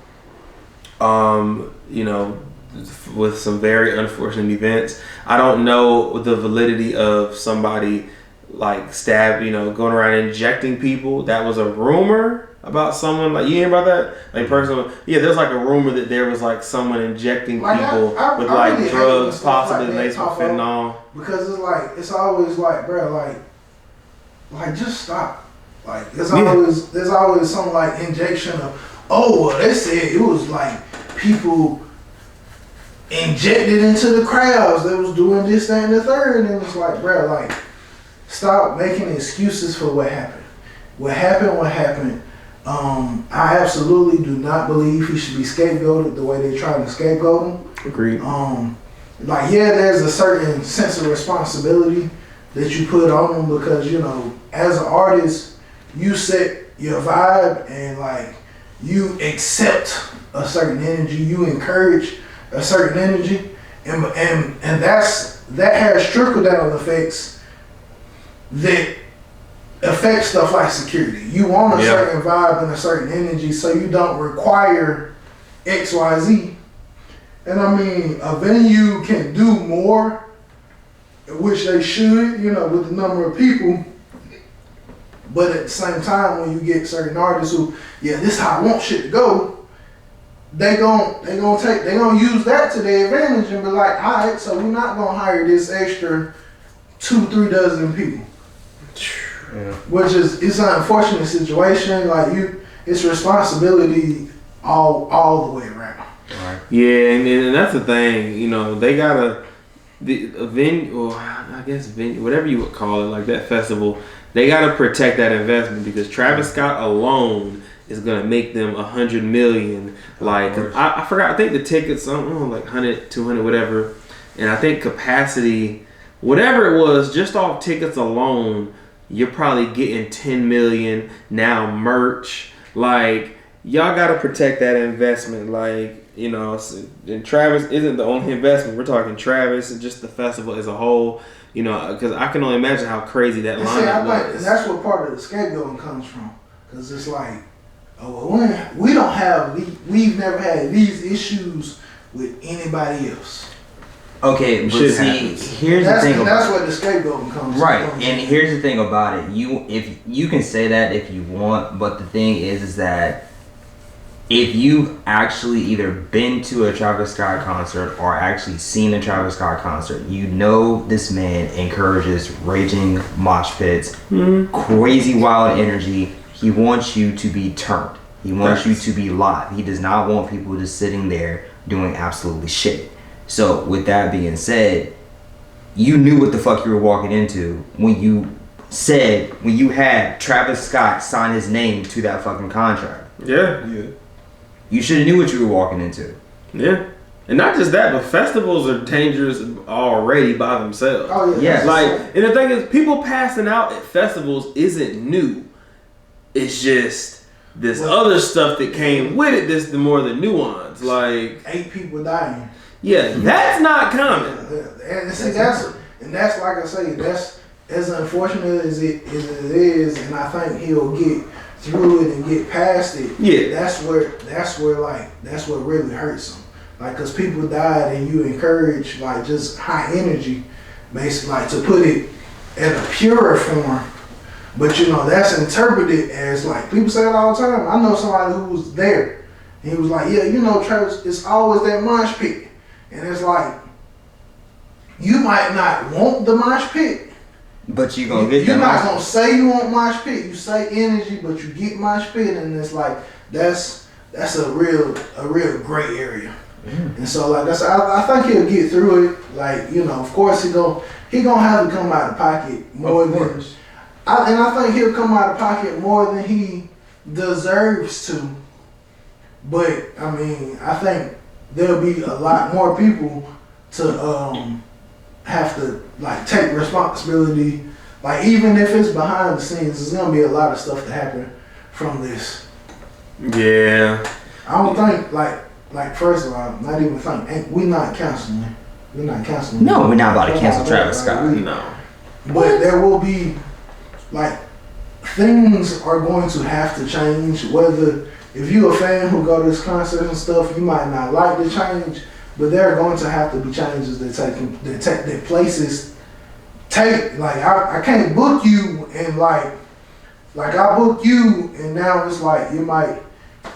With some very unfortunate events. I don't know the validity of somebody like going around injecting people. That was a rumor about someone, like, you hear about that? Like, there's like a rumor that there was like someone injecting people with like really drugs, possibly laced with fentanyl. Because it's always like, bro, like just stop. Like, there's always some like injection of, oh, well, they said it was like people injected into the crowds that was doing this, that, and the third, and it's like, bro, like, stop making excuses for what happened. What happened. I absolutely do not believe he should be scapegoated the way they're trying to scapegoat him. Agreed. Like, yeah, there's a certain sense of responsibility that you put on them because, you know, as an artist, you set your vibe and like you accept a certain energy, you encourage a certain energy, and that has trickle down effects that affect stuff like security. You want a certain vibe and a certain energy, so you don't require X, Y, Z. And I mean, a venue can do more, which they should, you know, with the number of people. But at the same time, when you get certain artists who, this is how I want shit to go, they gonna use that to their advantage and be like, all right, so we're not gonna hire this extra 2-3 dozen people. Yeah. Which it's an unfortunate situation. Like it's responsibility all the way around. Right. Yeah, and that's the thing. You know, they gotta a venue, or I guess venue, whatever you would call it, like that festival. They gotta protect that investment because Travis Scott alone is gonna make them $100 million. Like I forgot. I think the tickets, I don't know, like 100, 200, whatever. And I think capacity, whatever it was, just off tickets alone, you're probably getting 10 million. Now merch, like y'all gotta protect that investment. Like, you know, and Travis isn't the only investment. We're talking Travis and just the festival as a whole. You know, because I can only imagine how crazy that lineup was. And that's what part of the scapegoating comes from. Because it's like, we don't have, we've never had these issues with anybody else. Okay, but see, here's the thing. That's where the scapegoating comes from. Right, and here's the thing about it. If you can say that if you want, but the thing is that if you've actually either been to a Travis Scott concert or actually seen a Travis Scott concert, you know this man encourages raging mosh pits, crazy wild energy. He wants you to be turned. He wants you to be live. He does not want people just sitting there doing absolutely shit. So with that being said, you knew what the fuck you were walking into when you had Travis Scott sign his name to that fucking contract. Yeah. You should have knew what you were walking into. Yeah. And not just that, but festivals are dangerous already by themselves. Oh, yeah. Like, and the thing is, people passing out at festivals isn't new. It's just this other stuff that came with it, the more the nuance. Like 8 people dying. Yeah, that's not common. And see, that's like I say, that's as unfortunate as it is, and I think he'll get through it and get past it. Yeah, that's what really hurts him. Like, cause people died, and you encourage like just high energy, basically, like to put it in a purer form. But you know, that's interpreted as like people say it all the time. I know somebody who was there, and he was like, "Yeah, you know, Travis, it's always that mosh pit." And it's like, you might not want the mosh pit, but you're gonna get. You're not gonna say you want mosh pit. You say energy, but you get mosh pit, and it's like that's a real gray area. Mm. And so like I think he'll get through it. Like, you know, of course he gonna have to come out of pocket more than. I think he'll come out of pocket more than he deserves to. But I mean, I think there'll be a lot more people to have to like take responsibility. Like, even if it's behind the scenes, there's gonna be a lot of stuff to happen from this. Yeah. I don't think like first of all, not even think we're not canceling. We're not canceling. No, we're not about to cancel Travis Scott. No. But there will be like things are going to have to change. Whether if you're a fan who go to this concert and stuff, you might not like the change, but there are going to have to be changes that places take. Like I can't book you and like I book you and now it's like you might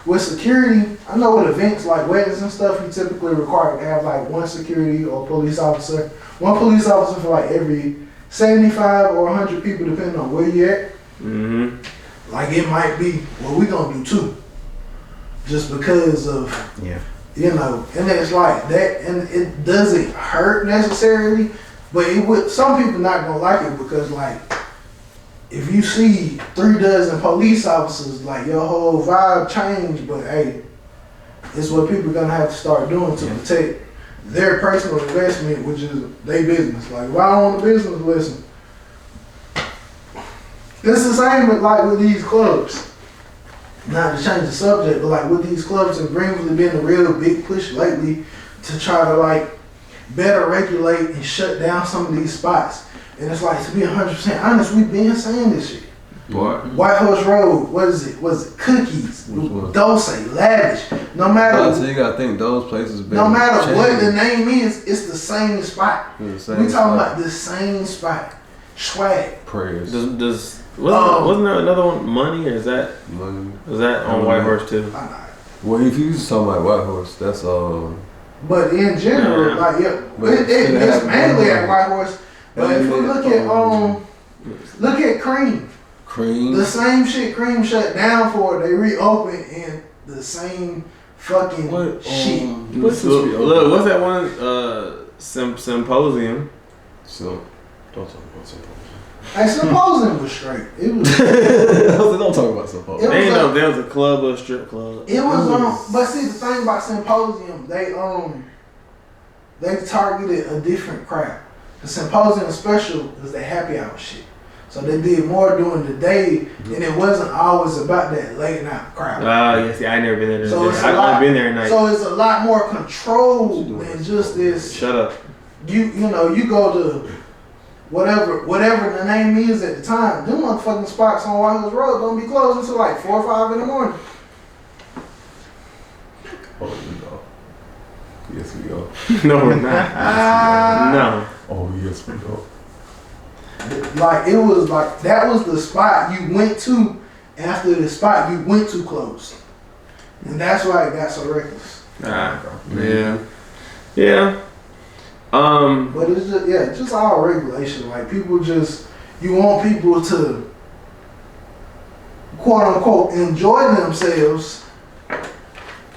with security. I know with events like weddings and stuff, you typically require to have like one security or police officer for like every 75 or 100 people, depending on where you're at. Mm-hmm. Like it might be, well, we're gonna do 2, just because of you know. And it's like that, and it doesn't hurt necessarily, but it would. Some people not gonna like it because like if you see 3 dozen police officers, like your whole vibe changed. But hey, it's what people gonna have to start doing to protect their personal investment, which is their business. Like, if I own a business, listen. It's the same with these clubs. Not to change the subject, but like with these clubs in Greenville, been a real big push lately to try to like better regulate and shut down some of these spots. And it's like, to be 100% honest, we've been saying this shit. What? White Horse Road, was it Cookies, Dulce, Lavish. No matter, so you gotta think those places. No matter what the name is, it's the same spot. We talking about the same spot. Swag. Prayers. Wasn't there another one, Money, or is that Money? Was that on White Horse too? Well, if you just talking about White Horse, that's But in general, it's mainly at White Horse. But if we look at Cream. The same shit Cream shut down for, they reopened in the same fucking shit. Look, what's that one? Symposium. So, don't talk about Symposium. Hey, Symposium was straight. It was. Don't talk about Symposium. They know there was a club or a strip club. It was but see, the thing about Symposium, they targeted a different crowd. The Symposium special was the happy hour shit. So they did more during the day, and it wasn't always about that late night crowd. Yes, I never been there. So I've only been there at night. So it's a lot more controlled than just this. Shut up. You go to whatever the name is at the time. Them motherfucking spots on White Horse Road don't be closed until like 4 or 5 in the morning. Oh, no. Yes, we go. No, we're not. No. Oh, yes, we go. Like, it was like, that was the spot you went to after the spot you went to closed. And that's why it got so reckless. Yeah. Yeah. But it's just all regulation. Like, people you want people to quote unquote enjoy themselves,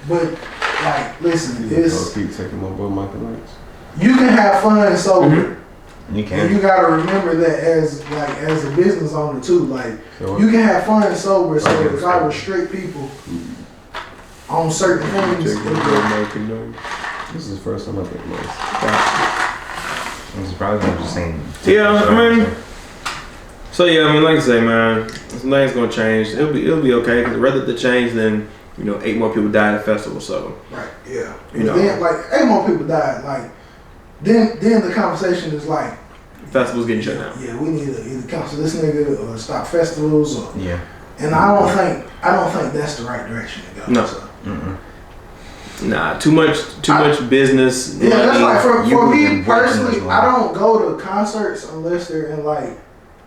but like, listen, keep taking my boy Michael Lynch. You can have fun and sober. Mm-hmm. You can. And you gotta remember that as a business owner too. Like, you can have fun and sober. So if I restrict people on certain things, this is the first time I think most. This is probably what I'm just saying. Yeah, I mean. So yeah, I mean, like I say, man, something's gonna change. It'll be okay. Because rather the change than 8 more people died at the festival. So right, yeah. Then, like 8 more people died. Like then the conversation is like, festivals getting shut down. Yeah, we need to either cancel this nigga or stop festivals. Or, yeah. And I don't think that's the right direction to go. No. So. Nah, too much business. Yeah, that's like for me personally, I don't go to concerts unless they're in like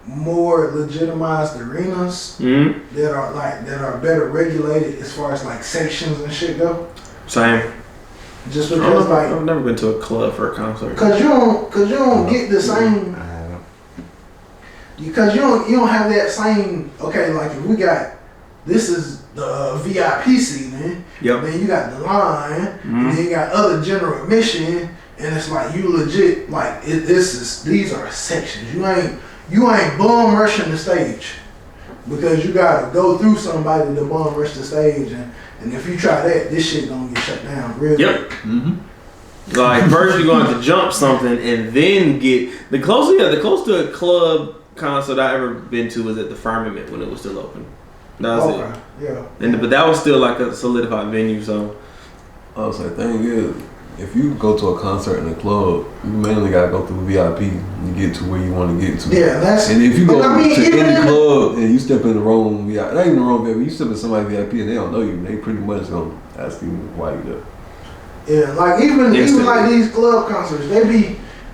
more legitimized arenas that are better regulated as far as like sections and shit go. Same. Just because I've never been to a club for a concert. Cause you don't get the same. Because you don't have that same. Okay, like if we got this is the VIP seating, then you got the line, and then you got other general admission, and it's like you legit like these are sections. You ain't bum rushing the stage because you gotta go through somebody to bum rush the stage, and if you try that, this shit gonna get shut down real quick. Like first you're going to jump something and then get the closest to a club concert I ever been to was at the Firmament when it was still open. That was it. Yeah. But that was still like a solidified venue. So I was like, thing is, if you go to a concert in a club, you mainly gotta go through VIP to get to where you want to get to. Yeah, that's. And if you go to any club and you step in the wrong VIP, not even the wrong VIP, you step in somebody's VIP and they don't know you, they pretty much gonna ask you why you there. Yeah, like even like these club concerts,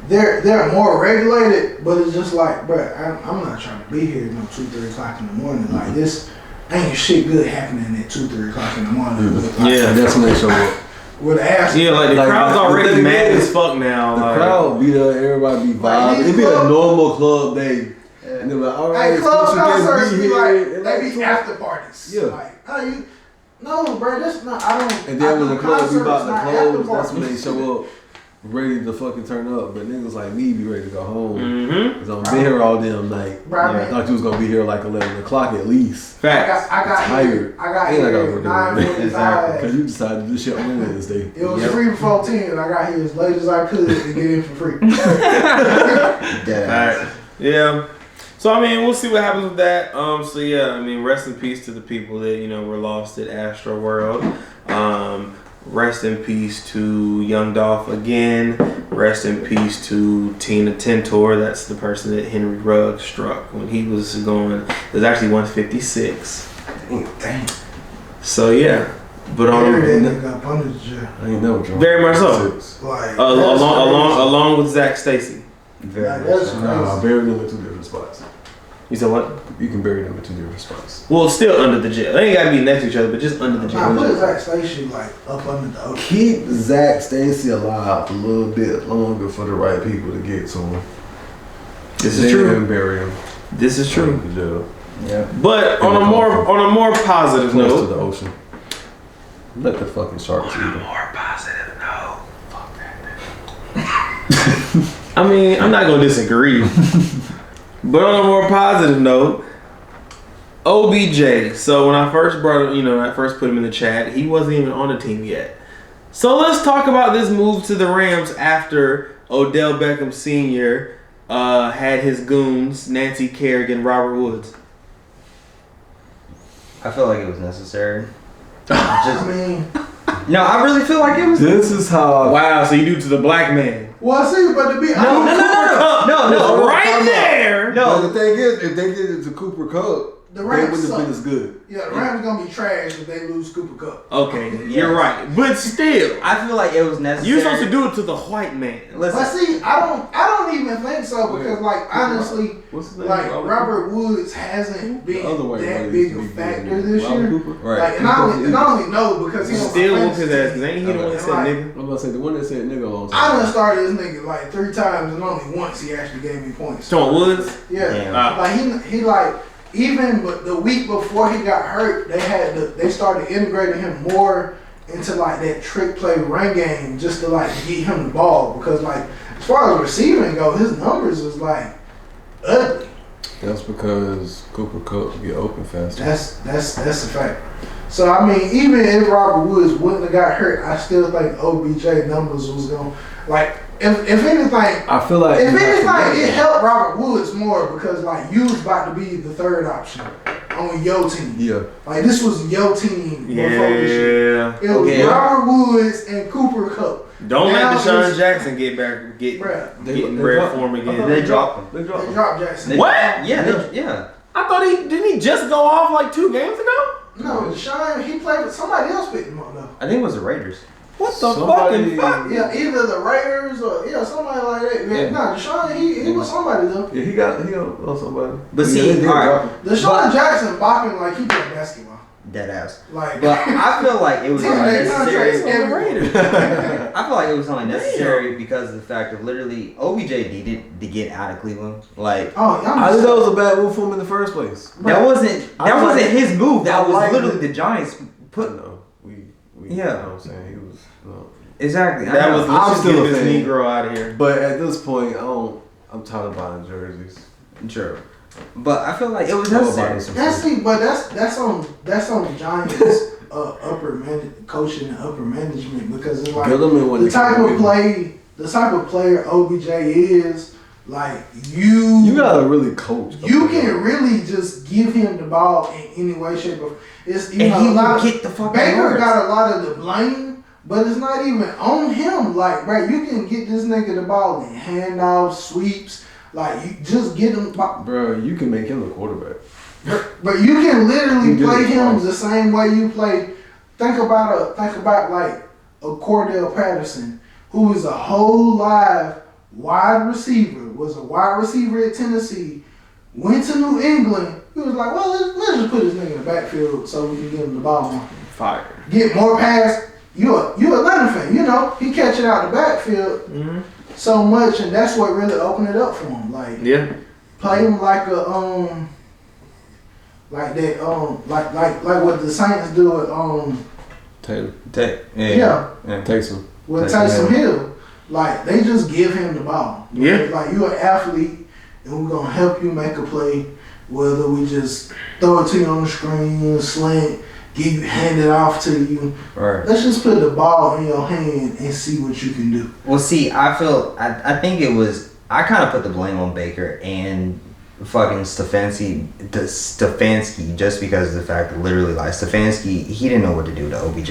they're more regulated, but it's just like, bruh, I'm not trying to be here 2-3 o'clock in the morning. Like this ain't shit good happening at 2-3 o'clock in the morning. Yeah, that's when they show up. With ass. Yeah, like the crowd's already mad as fuck now. The crowd be there, everybody be vibing. It be a normal club day. Yeah. And they're like, all right, club concerts be like, they be after parties. Yeah. Like, no, bro, that's not, I don't. And then when the club be about to close, that's when they show up. ready to fucking turn up, but niggas like me be ready to go home. Mm-hmm. Cause I'm been here all damn night. Right. I thought you was gonna be here like 11 o'clock at least. Facts. I got tired. I got And I here gotta at work 9:45. Cause you decided to do shit on Wednesday. It was free before 10. I got here as late as I could to get in for free. Facts. Yeah. So I mean, we'll see what happens with that. So yeah, I mean, rest in peace to the people that were lost at Astroworld. Rest in peace to Young Dolph again. Rest in peace to Tina Tintor. That's the person that Henry Ruggs struck when he was going. It was actually 156. Damn. So yeah, but Henry that nigga got punished. I ain't never drunk. Very much so. Like Along with Zac Stacy. Very Like, much that's so. Nah, bury them in 2 different spots. You said what? You can bury them in 2 different spots. Well, still under the jail. They ain't gotta be next to each other, but just under the jail. Nah, put Zac Stacy like up under the ocean. Keep Zac Stacy alive a little bit longer for the right people to get to him. This is true. And bury him. This is true. In the jail. Yeah. But on a more positive Close note. to the ocean. Let the fucking sharks eat him. More positive note. Fuck that. I mean, I'm not gonna disagree. But on a more positive note, OBJ. So when I first brought him, when I first put him in the chat, he wasn't even on the team yet. So let's talk about this move to the Rams after Odell Beckham Sr. Had his goons, Nancy Kerrigan, Robert Woods. I feel like it was necessary. I mean, No, I really feel like it was. This is how. Wow, so you do to the black man. well, see, but to be No. Right there. But the thing is, if they did it to Cooper Kupp, the they Rams wouldn't have been suck. as good. Yeah, the Rams gonna be trash if they lose Cooper Kupp. Okay, you're right. But still, I feel like it was necessary. you're supposed to do it to the white man. Listen, But see, I don't even think so because, like, honestly, What's his name? like Robert Woods hasn't been The other way that around big used to a be factor good. this Robert year. Cooper? right. Like, and I only know because he Still whoop his ass because ain't he the one that said Like, nigga? I'm about to say the one that said nigga on I done started this nigga like 3 times and only once he actually gave me points. Sean Woods? Yeah, Damn. like he like even but the week before he got hurt, they started integrating him more into like that trick play run game just to like get him the ball because like as far as receiving go, his numbers was like ugly. That's because Cooper Kupp get open faster. That's a fact. So I mean, even if Robert Woods wouldn't have got hurt, I still think OBJ numbers was gonna like if anything. I feel like If anything, it helped Robert Woods more because like you was about to be the third option on your team. Yeah. Like this was your team before this year. Yeah. It was Okay. Robert Woods and Cooper Kupp. Don't Now let Deshaun it's- Jackson get Bruh, in they red dropped- form again. They dropped him. They they dropped. dropped Jackson. What? Yeah. I thought didn't he just go off like 2 games ago? No, Deshaun, he played with somebody else picked him up though. I think it was the Raiders. What the Somebody- fucking fuck? Yeah, either the Raiders or somebody like that. Yeah. No, Deshaun, he was somebody though. Yeah, he on somebody. But Yeah, see, they did all right. drop him. Deshaun Jackson bopping like he played basketball. Dead ass. Like, But I feel like it was only Teammate contracts necessary. everywhere. I feel like it was only necessary because of the fact of literally OBJ needed to get out of Cleveland. Like Oh, y'all I think that was a bad move for him in the first place. that wasn't his move. That I was like literally it. the Giants put. No, we Yeah. You know what I'm saying? He was no. Exactly. I That know. was I'm let's just still get a this fan. Negro out of here. But at this point, I'm tired of buying jerseys. true. But I feel like it was All necessary. about some That's shit. see, but that's on the Giants coaching and upper management because it's like Get them in when the they type come of in. player OBJ is like you gotta really coach. you can really just give him the ball in any way, shape, or it's And he a will lot get the fucking Baker yards. got a lot of the blame, but it's not even on him. Like, bro, you can get this nigga the ball in handoffs, sweeps. Like, you just get him. Bro, you can make him the quarterback. But you can literally He did play it him twice. the same way you play. Think about like a Cordell Patterson, who is a whole live wide receiver, was a wide receiver at Tennessee, went to New England. He was like, well, let's just put this nigga in the backfield so we can get him the ball more. Fire. Get more pass. You Atlanta fan, he catch it out the backfield so much, and that's what really opened it up for him. Like, Yeah. play him like a like that like what the Saints do at Taylor. yeah Taysom. with Taysom Taysom Hill. Like, they just give him the ball. Yeah. Like, you're an athlete, and we're going to help you make a play, whether we just throw it to you on the screen, slant, hand it off to you. Right. Let's just put the ball in your hand and see what you can do. Well, see, I think it was, I kind of put the blame on Baker and fucking Stefanski just because of the fact that literally, like, Stefanski, he didn't know what to do to OBJ.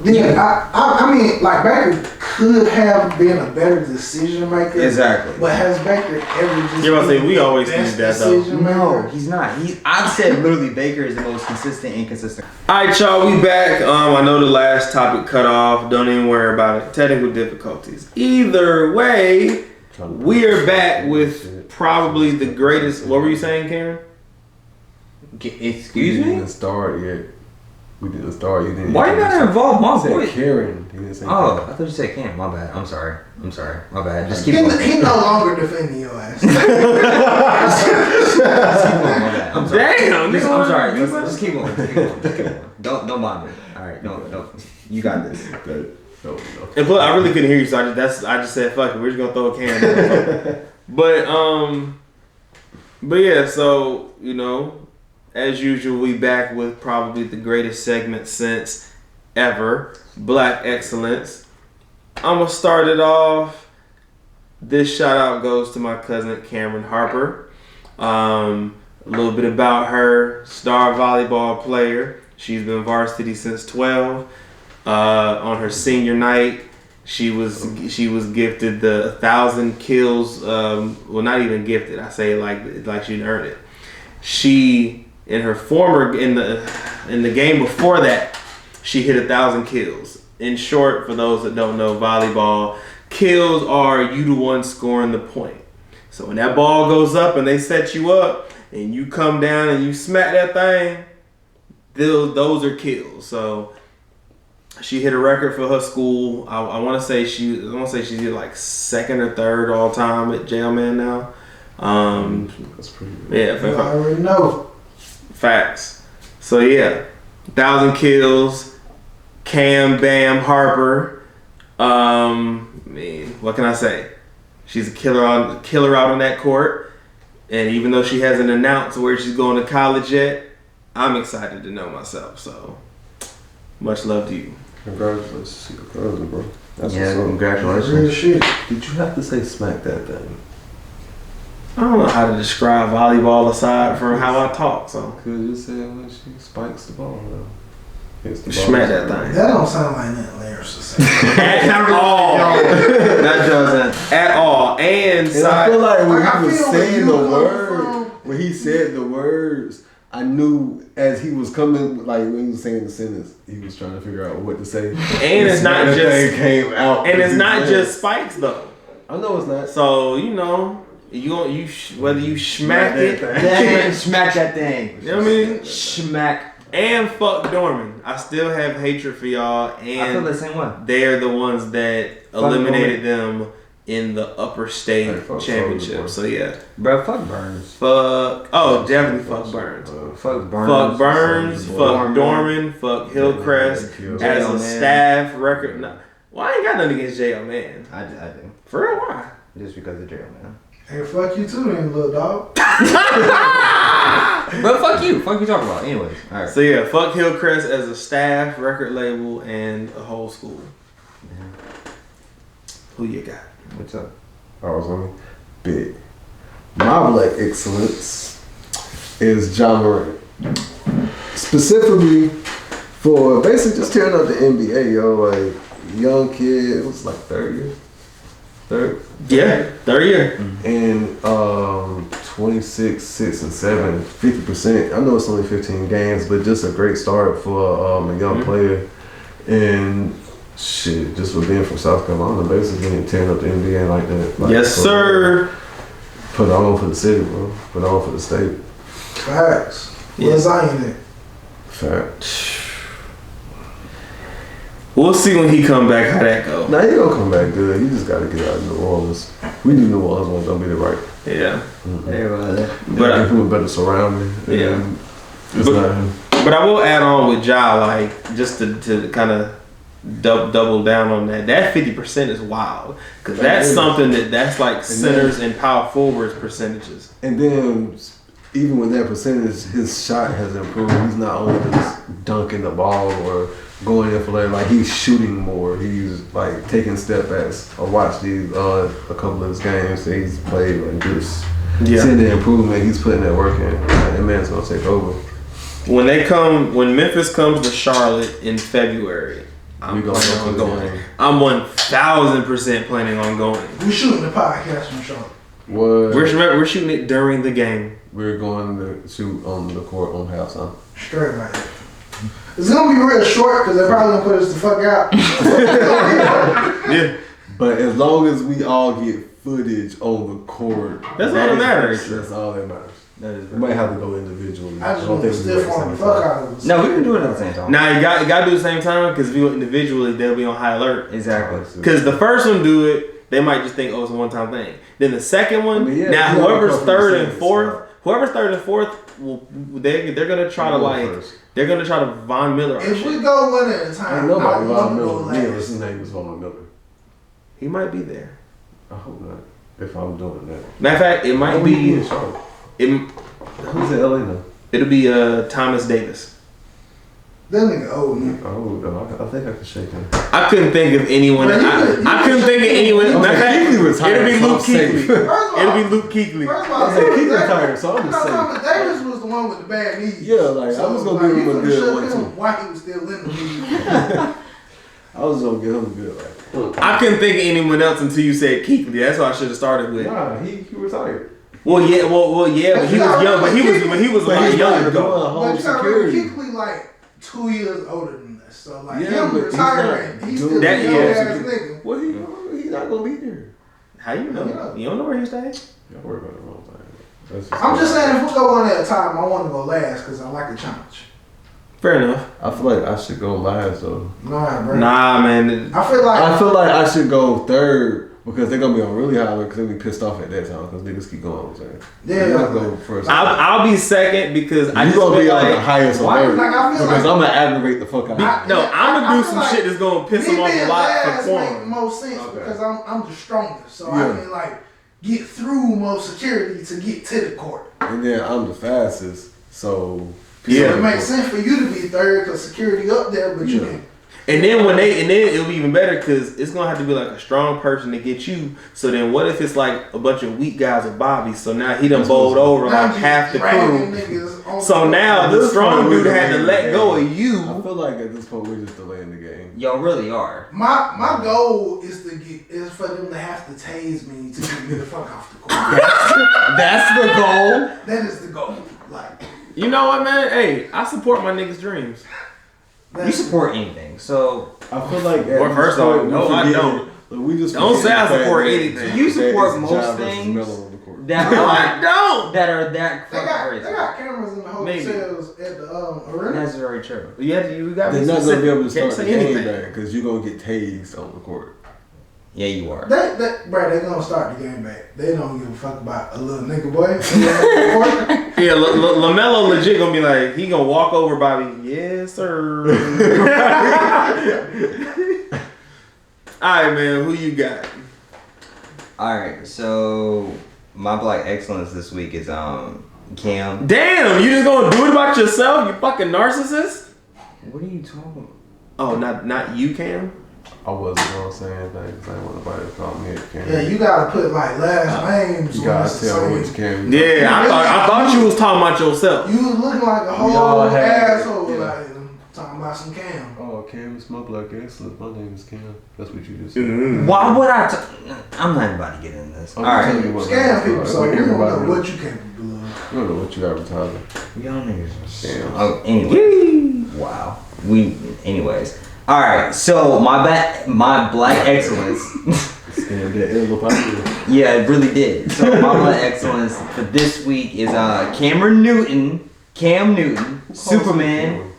Yeah, I mean, like, Baker could have been a better decision maker. Exactly. But has Baker ever just You're about to say, we been always the best need that, though. decision No, maker? he's not. I've said literally Baker is the most consistent, inconsistent. All right, y'all, we back. I know the last topic cut off. Don't even worry about it. Technical difficulties. Either way, we are back with probably the greatest. What were you saying, Karen? Excuse We me? didn't start yet. We didn't start. You didn't. Why you gotta involve my said voice? Karen. He didn't say Oh, Karen. I thought you said Cam. My bad. I'm sorry. My bad. Just He, keep going. he no longer defending your ass. Just keep going. My bad. I'm sorry. Damn, Just, nigga, I'm sorry. you Just keep going. Just keep going. Just keep going. Don't mind me. All right. No. You got this. No. And plus, I really couldn't hear you, so I just said, "Fuck it, we're just gonna throw a can." But yeah, so as usual, we back with probably the greatest segment since ever, Black Excellence. I'm gonna start it off. This shout out goes to my cousin Cameron Harper. A little bit about her: star volleyball player. She's been varsity since 12. On her senior night, she was gifted the 1,000 kills. Well, not even gifted. I say like she earned it. She in the game before that, she hit 1,000 kills. In short, for those that don't know volleyball, kills are you the one scoring the point. So when that ball goes up and they set you up and you come down and you smack that thing, those are kills. So she hit a record for her school. I want to say she did like second or third all time at Jailman now. That's pretty good. Yeah, I already know. facts. So yeah, 1,000 kills. Cam Bam Harper. Man, what can I say? She's a killer out on that court. And even though she hasn't announced where she's going to college yet, I'm excited to know myself. So much love to you. Congratulations to your cousin, bro. That's Yeah, what's up. congratulations. Real shit. Did you have to say smack that thing? I don't know how to describe volleyball aside from how I talk. So Could you say when she spikes the ball, though? Hits the ball. smack that thing. That don't sound like nothing Larry's to say. At all. That doesn't. At all. And And I feel like when Like, I he was feel where saying you the come word, from. when he said the words, I knew as he was coming, like when he was saying the sentence, he was trying to figure out what to say. And it's not That just thing came out. and it's he not said. just spikes though. I know it's not. So whether you smack it, Damn, smack that thing. you know what I mean? Smack. And fuck Dorman. I still have hatred for y'all, I feel the and same way. they're the ones that eliminated them in the upper state Hey, fuck championship. Soldier, So yeah, Bro, fuck Burns. fuck. Oh, definitely fuck Burns. Fuck Burns. Fuck Burns. Soldier, Fuck Dorman. Fuck Hillcrest. Yeah, As J.O. a Man. staff record. No, well, I ain't got nothing against J.O. Man. I do. For real, why? Just because of jail, man. Hey, fuck you too then, little dog. But fuck you. Fuck you talking about. Anyways. Alright. So yeah, fuck Hillcrest as a staff, record label, and a whole school. Who you got? What's up? I was on me. Big. My Black Excellence is John Morant. Specifically for basically just tearing up the NBA, yo. Like, young kid, it was like third year. Yeah, third year. And 26, 6, and 7, 50%. I know it's only 15 games, but just a great start for a young player. And shit, just for being from South Carolina, basically tearing up the NBA like that. Like, Yes, sir. Put it on for the city, bro. Put it on for the state. Facts. Yeah. Where's Zion at? Fact. We'll see when he come back how that go. Now he gonna come back good. He just gotta get out of New Orleans. We knew New Orleans was gonna be the right. Yeah, But give him a better surrounding. Yeah. It's not him. but I will add on with Ja, like just to kind of double down on that. That 50% is wild because that's something that's like centers and power forwards percentages. And then even with that percentage, his shot has improved. He's not only just dunking the ball or going in for like he's shooting more. He's like taking step backs. I watched these a couple of his games that he's played and just seeing the improvement. He's putting that work in. That man's gonna take over. When Memphis comes to Charlotte in February, I'm planning on going. I'm 1,000% planning on going. We're shooting the podcast from Charlotte. What? We're shooting it during the game. We're going to shoot on the court on halftime. Straight right. It's gonna be real short because they're probably gonna put us the fuck out. Yeah. But as long as we all get footage on the court, that's all that matters. That's all that matters. That is we might have to go individually. I just want to stiff on the fuck out of us. No, we can do it at the same time. Nah, you got to do it at the same time because if you go individually, they'll be on high alert. Exactly. Because the first one do it, they might just think, oh, it's a one-time thing. Then the second one, now whoever's third and fourth, they're gonna try to they're gonna try to Von Miller. If we go one at a time, nobody Von Miller. His name is Von Miller. He might be there. I hope not. If I'm doing that. Matter of fact, it might be. Who's in LA now? It'll be Thomas Davis. That nigga old man. Oh, I think I can shake him. I couldn't think of anyone. I couldn't think of anyone. Matter of fact, it'll be Luke Kuechly. It'll be Luke Kuechly. First of all, Kuechly retired, so I'm just saying. Thomas Davis was the one with the bad knees. Yeah, like I was gonna give him a good one too. While he was still in the league. I was gonna give him a good like. I couldn't think of anyone else until you said Kuechly. That's what I should have started with. Nah, he retired. Well, yeah, but he was young. But he was a lot younger though. But you gotta remember, Kuechly like 2 years older than us. So like him retiring, he's still a young ass nigga. Well, he's not gonna be there. How you know? You don't know where he stays? Y'all worry about the wrong thing. I'm just saying, if we go one at a time, I want to go last because I like a challenge. Fair enough. I feel like I should go last though. Nah, bro. Nah, man. I feel like I should go third because they're gonna be on really high alert because they'll be pissed off at that time because niggas keep going. Yeah, I'll go first. I'll be second because I just gonna be like, on the highest alert like, because I'm gonna aggravate the fuck out. I'm gonna do some shit that's gonna piss them off a lot for make the most sense because I'm the strongest, so I can like get through most security to get to the court. And then I'm the fastest, so it makes sense for you to be third because security up there, but you can. And then it'll be even better because it's gonna have to be like a strong person to get you. So then what if it's like a bunch of weak guys with Bobby? So now he done bowled over like half the crew. So now the strong dude had to let go of you. I feel like at this point we're just delaying the game. Y'all really are. My goal is for them to have to tase me to get me the fuck off the court. That's the goal. That is the goal. Like, you know what, man? Hey, I support my niggas' dreams. You support anything, so I feel like. Well, first off, no, I don't. We just don't say I support anything. You support most things that are that crazy. They got cameras in the hotels at the arena. That's very true. You got. They're not gonna be able to start the game back because you're gonna get tased on the court. Yeah, you are. Bro, they're gonna start the game back. They don't give a fuck about a little nigga boy. Yeah, LaMelo legit gonna be like, he gonna walk over Bobby. Yes, sir. Alright, man, who you got? Alright, so my black excellence this week is Cam. Damn, you just gonna do it about yourself, you fucking narcissist? What are you talking about? Oh, not you, Cam? I wasn't gonna say anything because I didn't want nobody to call me a Cam. Yeah, you gotta put like last names. You gotta tell which Cam. Yeah, I thought you was talking about yourself. You was looking like a whole asshole, like talking about some Cam. Oh, Cam is my black excellence. My name is Cam. That's what you just said. Why would I? I'm not about to get into this. All right, scam people. So we don't know what you capable of. You don't know what you advertising. Y'all niggas are scams. Oh, anyway. Wow. Anyways. All right, so my black excellence. Yeah, it really did. So my black excellence for this week is Cam Newton, Superman.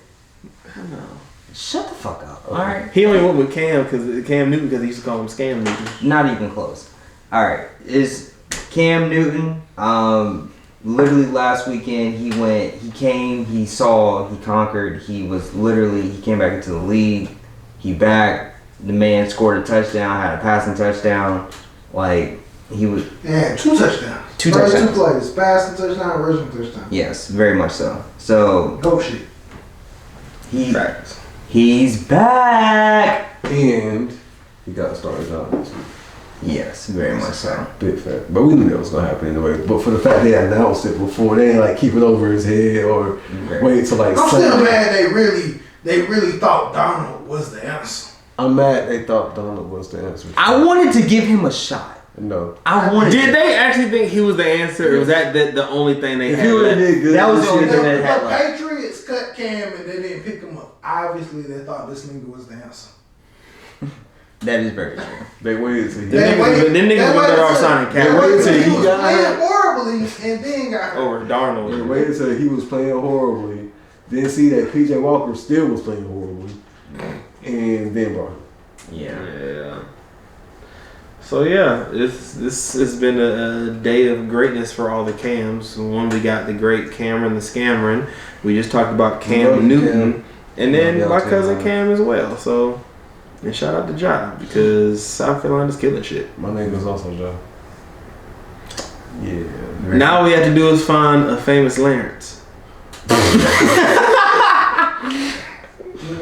Shut the fuck up. All right. He only went with Cam Newton because he used to call him Scam Newton. Not even close. All right, is Cam Newton. Literally last weekend he came, he saw, he conquered. He came back into the league. He back. The man scored a touchdown, had a passing touchdown. Like, he was... Yeah, 2 touchdowns. Two First touchdowns. 2 plays. Passing touchdown, rushing touchdown. Yes, very much so. So... Go shit. He's back! And he got a starting job this week. Yes, very much so. Big fact. But we knew that was going to happen anyway. But for the fact they announced it before, they ain't like keep it over his head or wait till like... I'm still mad they really thought Donald was the answer. I'm mad they thought Donald was the answer. I wanted to give him a shot. No. Did they actually think he was the answer, or was that the only thing they had? If he would have did good, that was the only thing they had. The Patriots cut Cam and they didn't pick him up. Obviously, they thought this nigga was the answer. That is very true. They waited till he... Them niggas were better off signing Cam. They waited till he was got playing hurt. horribly and then got hurt. Over Darnold. They waited till he was playing horribly. Then see that PJ Walker still was playing horribly. And then brought him. Yeah. So yeah, this has been a day of greatness for all the Cams. One, we got the great Cameron the Scammerin. We just talked about Cam Newton, and then my cousin Cam as well. So, and shout out to Ja because South Carolina's killing shit. My name is also Ja. Yeah. Now all we have to do is find a famous Lawrence. You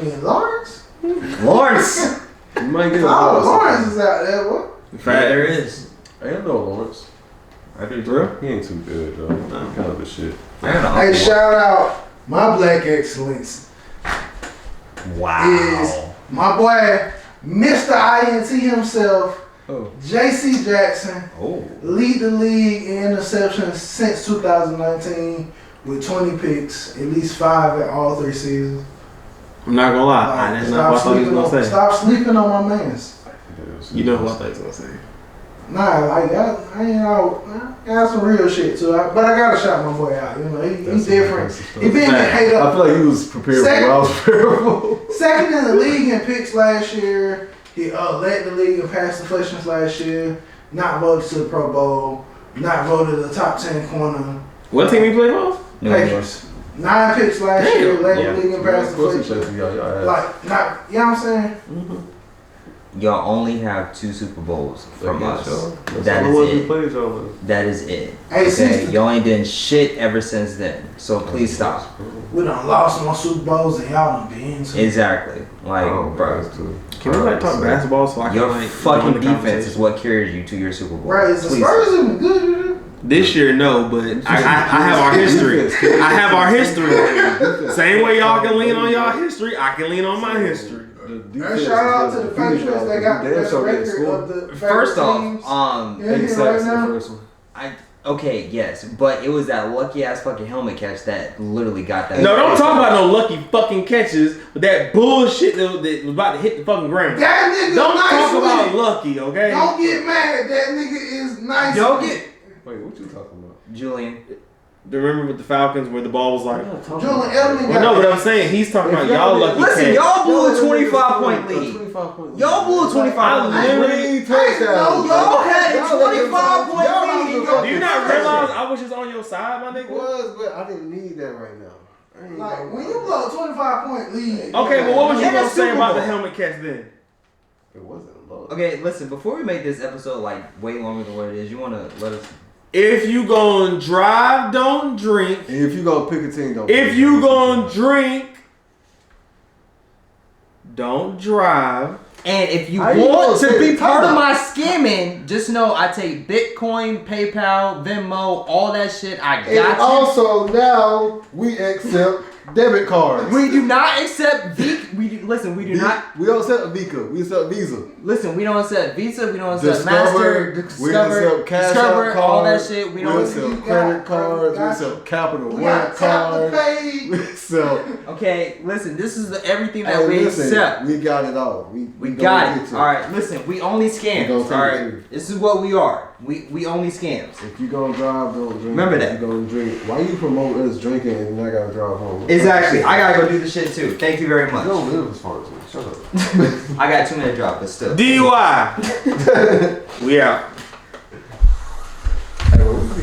mean Lawrence? Lawrence! You might get a Lawrence is out there, what? In fact, there is. I don't know Lawrence. I do, bro. He ain't too good though. Kind of a shit. Hey, shout out my black excellence. Wow. Is my boy, Mr. INT himself, J.C. Jackson, lead the league in interceptions since 2019 with 20 picks, at least 5 at all 3 seasons. I'm not gonna lie. That's not what I thought he was gonna say. Stop sleeping on my mans. You know what I thought he was gonna say. Nah, like I got some real shit too. But I gotta shout my boy out. You know, he's different. He been getting hated up. I feel like he was prepared for what I was prepared for. Second in the league in picks last year. He led the league in pass deflections last year. Not voted to the Pro Bowl. Not voted the top 10 corner. What team he played for? Patriots. 9 picks last year. Led the league in pass deflections. Like, you know what I'm saying? Mm-hmm. Y'all only have 2 Super Bowls from us. That is it. That is it. Okay, y'all ain't done shit ever since then. So please stop. We done lost more Super Bowls than y'all done been to. Exactly. Like, bro. Can we talk basketball so I can your fucking defense is what carries you to your Super Bowl. Right, is the Spurs even good? This year, no, but I have our history. I have our history. Same way y'all can lean on y'all history, I can lean on my history. And shout out to the Patriots that got the best record of the first off, okay, yes, but it was that lucky ass fucking helmet catch that literally got that. No, don't talk about no lucky fucking catches with that bullshit that was about to hit the fucking ground. That nigga don't nice talk with about it. Lucky, okay? Don't get mad. That nigga is nice. Don't get. Wait, what you talking about? Julian. Remember with the Falcons where the ball was like... Julian Edelman got... No, but I'm saying he's talking about y'all lucky catch. Listen, y'all blew a 25-point lead. Y'all blew a 25-point lead. Y'all had a 25-point lead. Do you not realize I was just on your side, my nigga? But I didn't need that right now. Like, when you blow a 25-point lead... Okay, well, what was you going to say about the helmet catch then? It wasn't low. Okay, listen, before we make this episode, like, way longer than what it is, you want to let us... If you gon' drive, don't drink. And if you gon' pick a team, don't. If you gon' drink, don't drive. And if you want to be part of my scamming, just know I take Bitcoin, PayPal, Venmo, all that shit. I got you. And also now we accept debit cards. We do not accept Visa. We do not. We don't accept Visa. We accept Visa. Listen, we don't accept Visa. We don't accept Discover, Master. We accept Cash Discover, App all that cards. shit. We We don't accept credit cards. We accept Capital One cards. We accept. Okay, listen. This is everything that we accept. We got it all. We got it. All right, listen. We only scams. All right, this is what we are. We only scams. If you gonna drive, don't drink. Remember that. If you gonna drink, why you promote us drinking and I gotta drive home? Exactly. I gotta go do the shit too. Thank you very much. You don't live as far as me. Shut up. I got 2-minute drop, but still. DUI. We out. Hey, well, we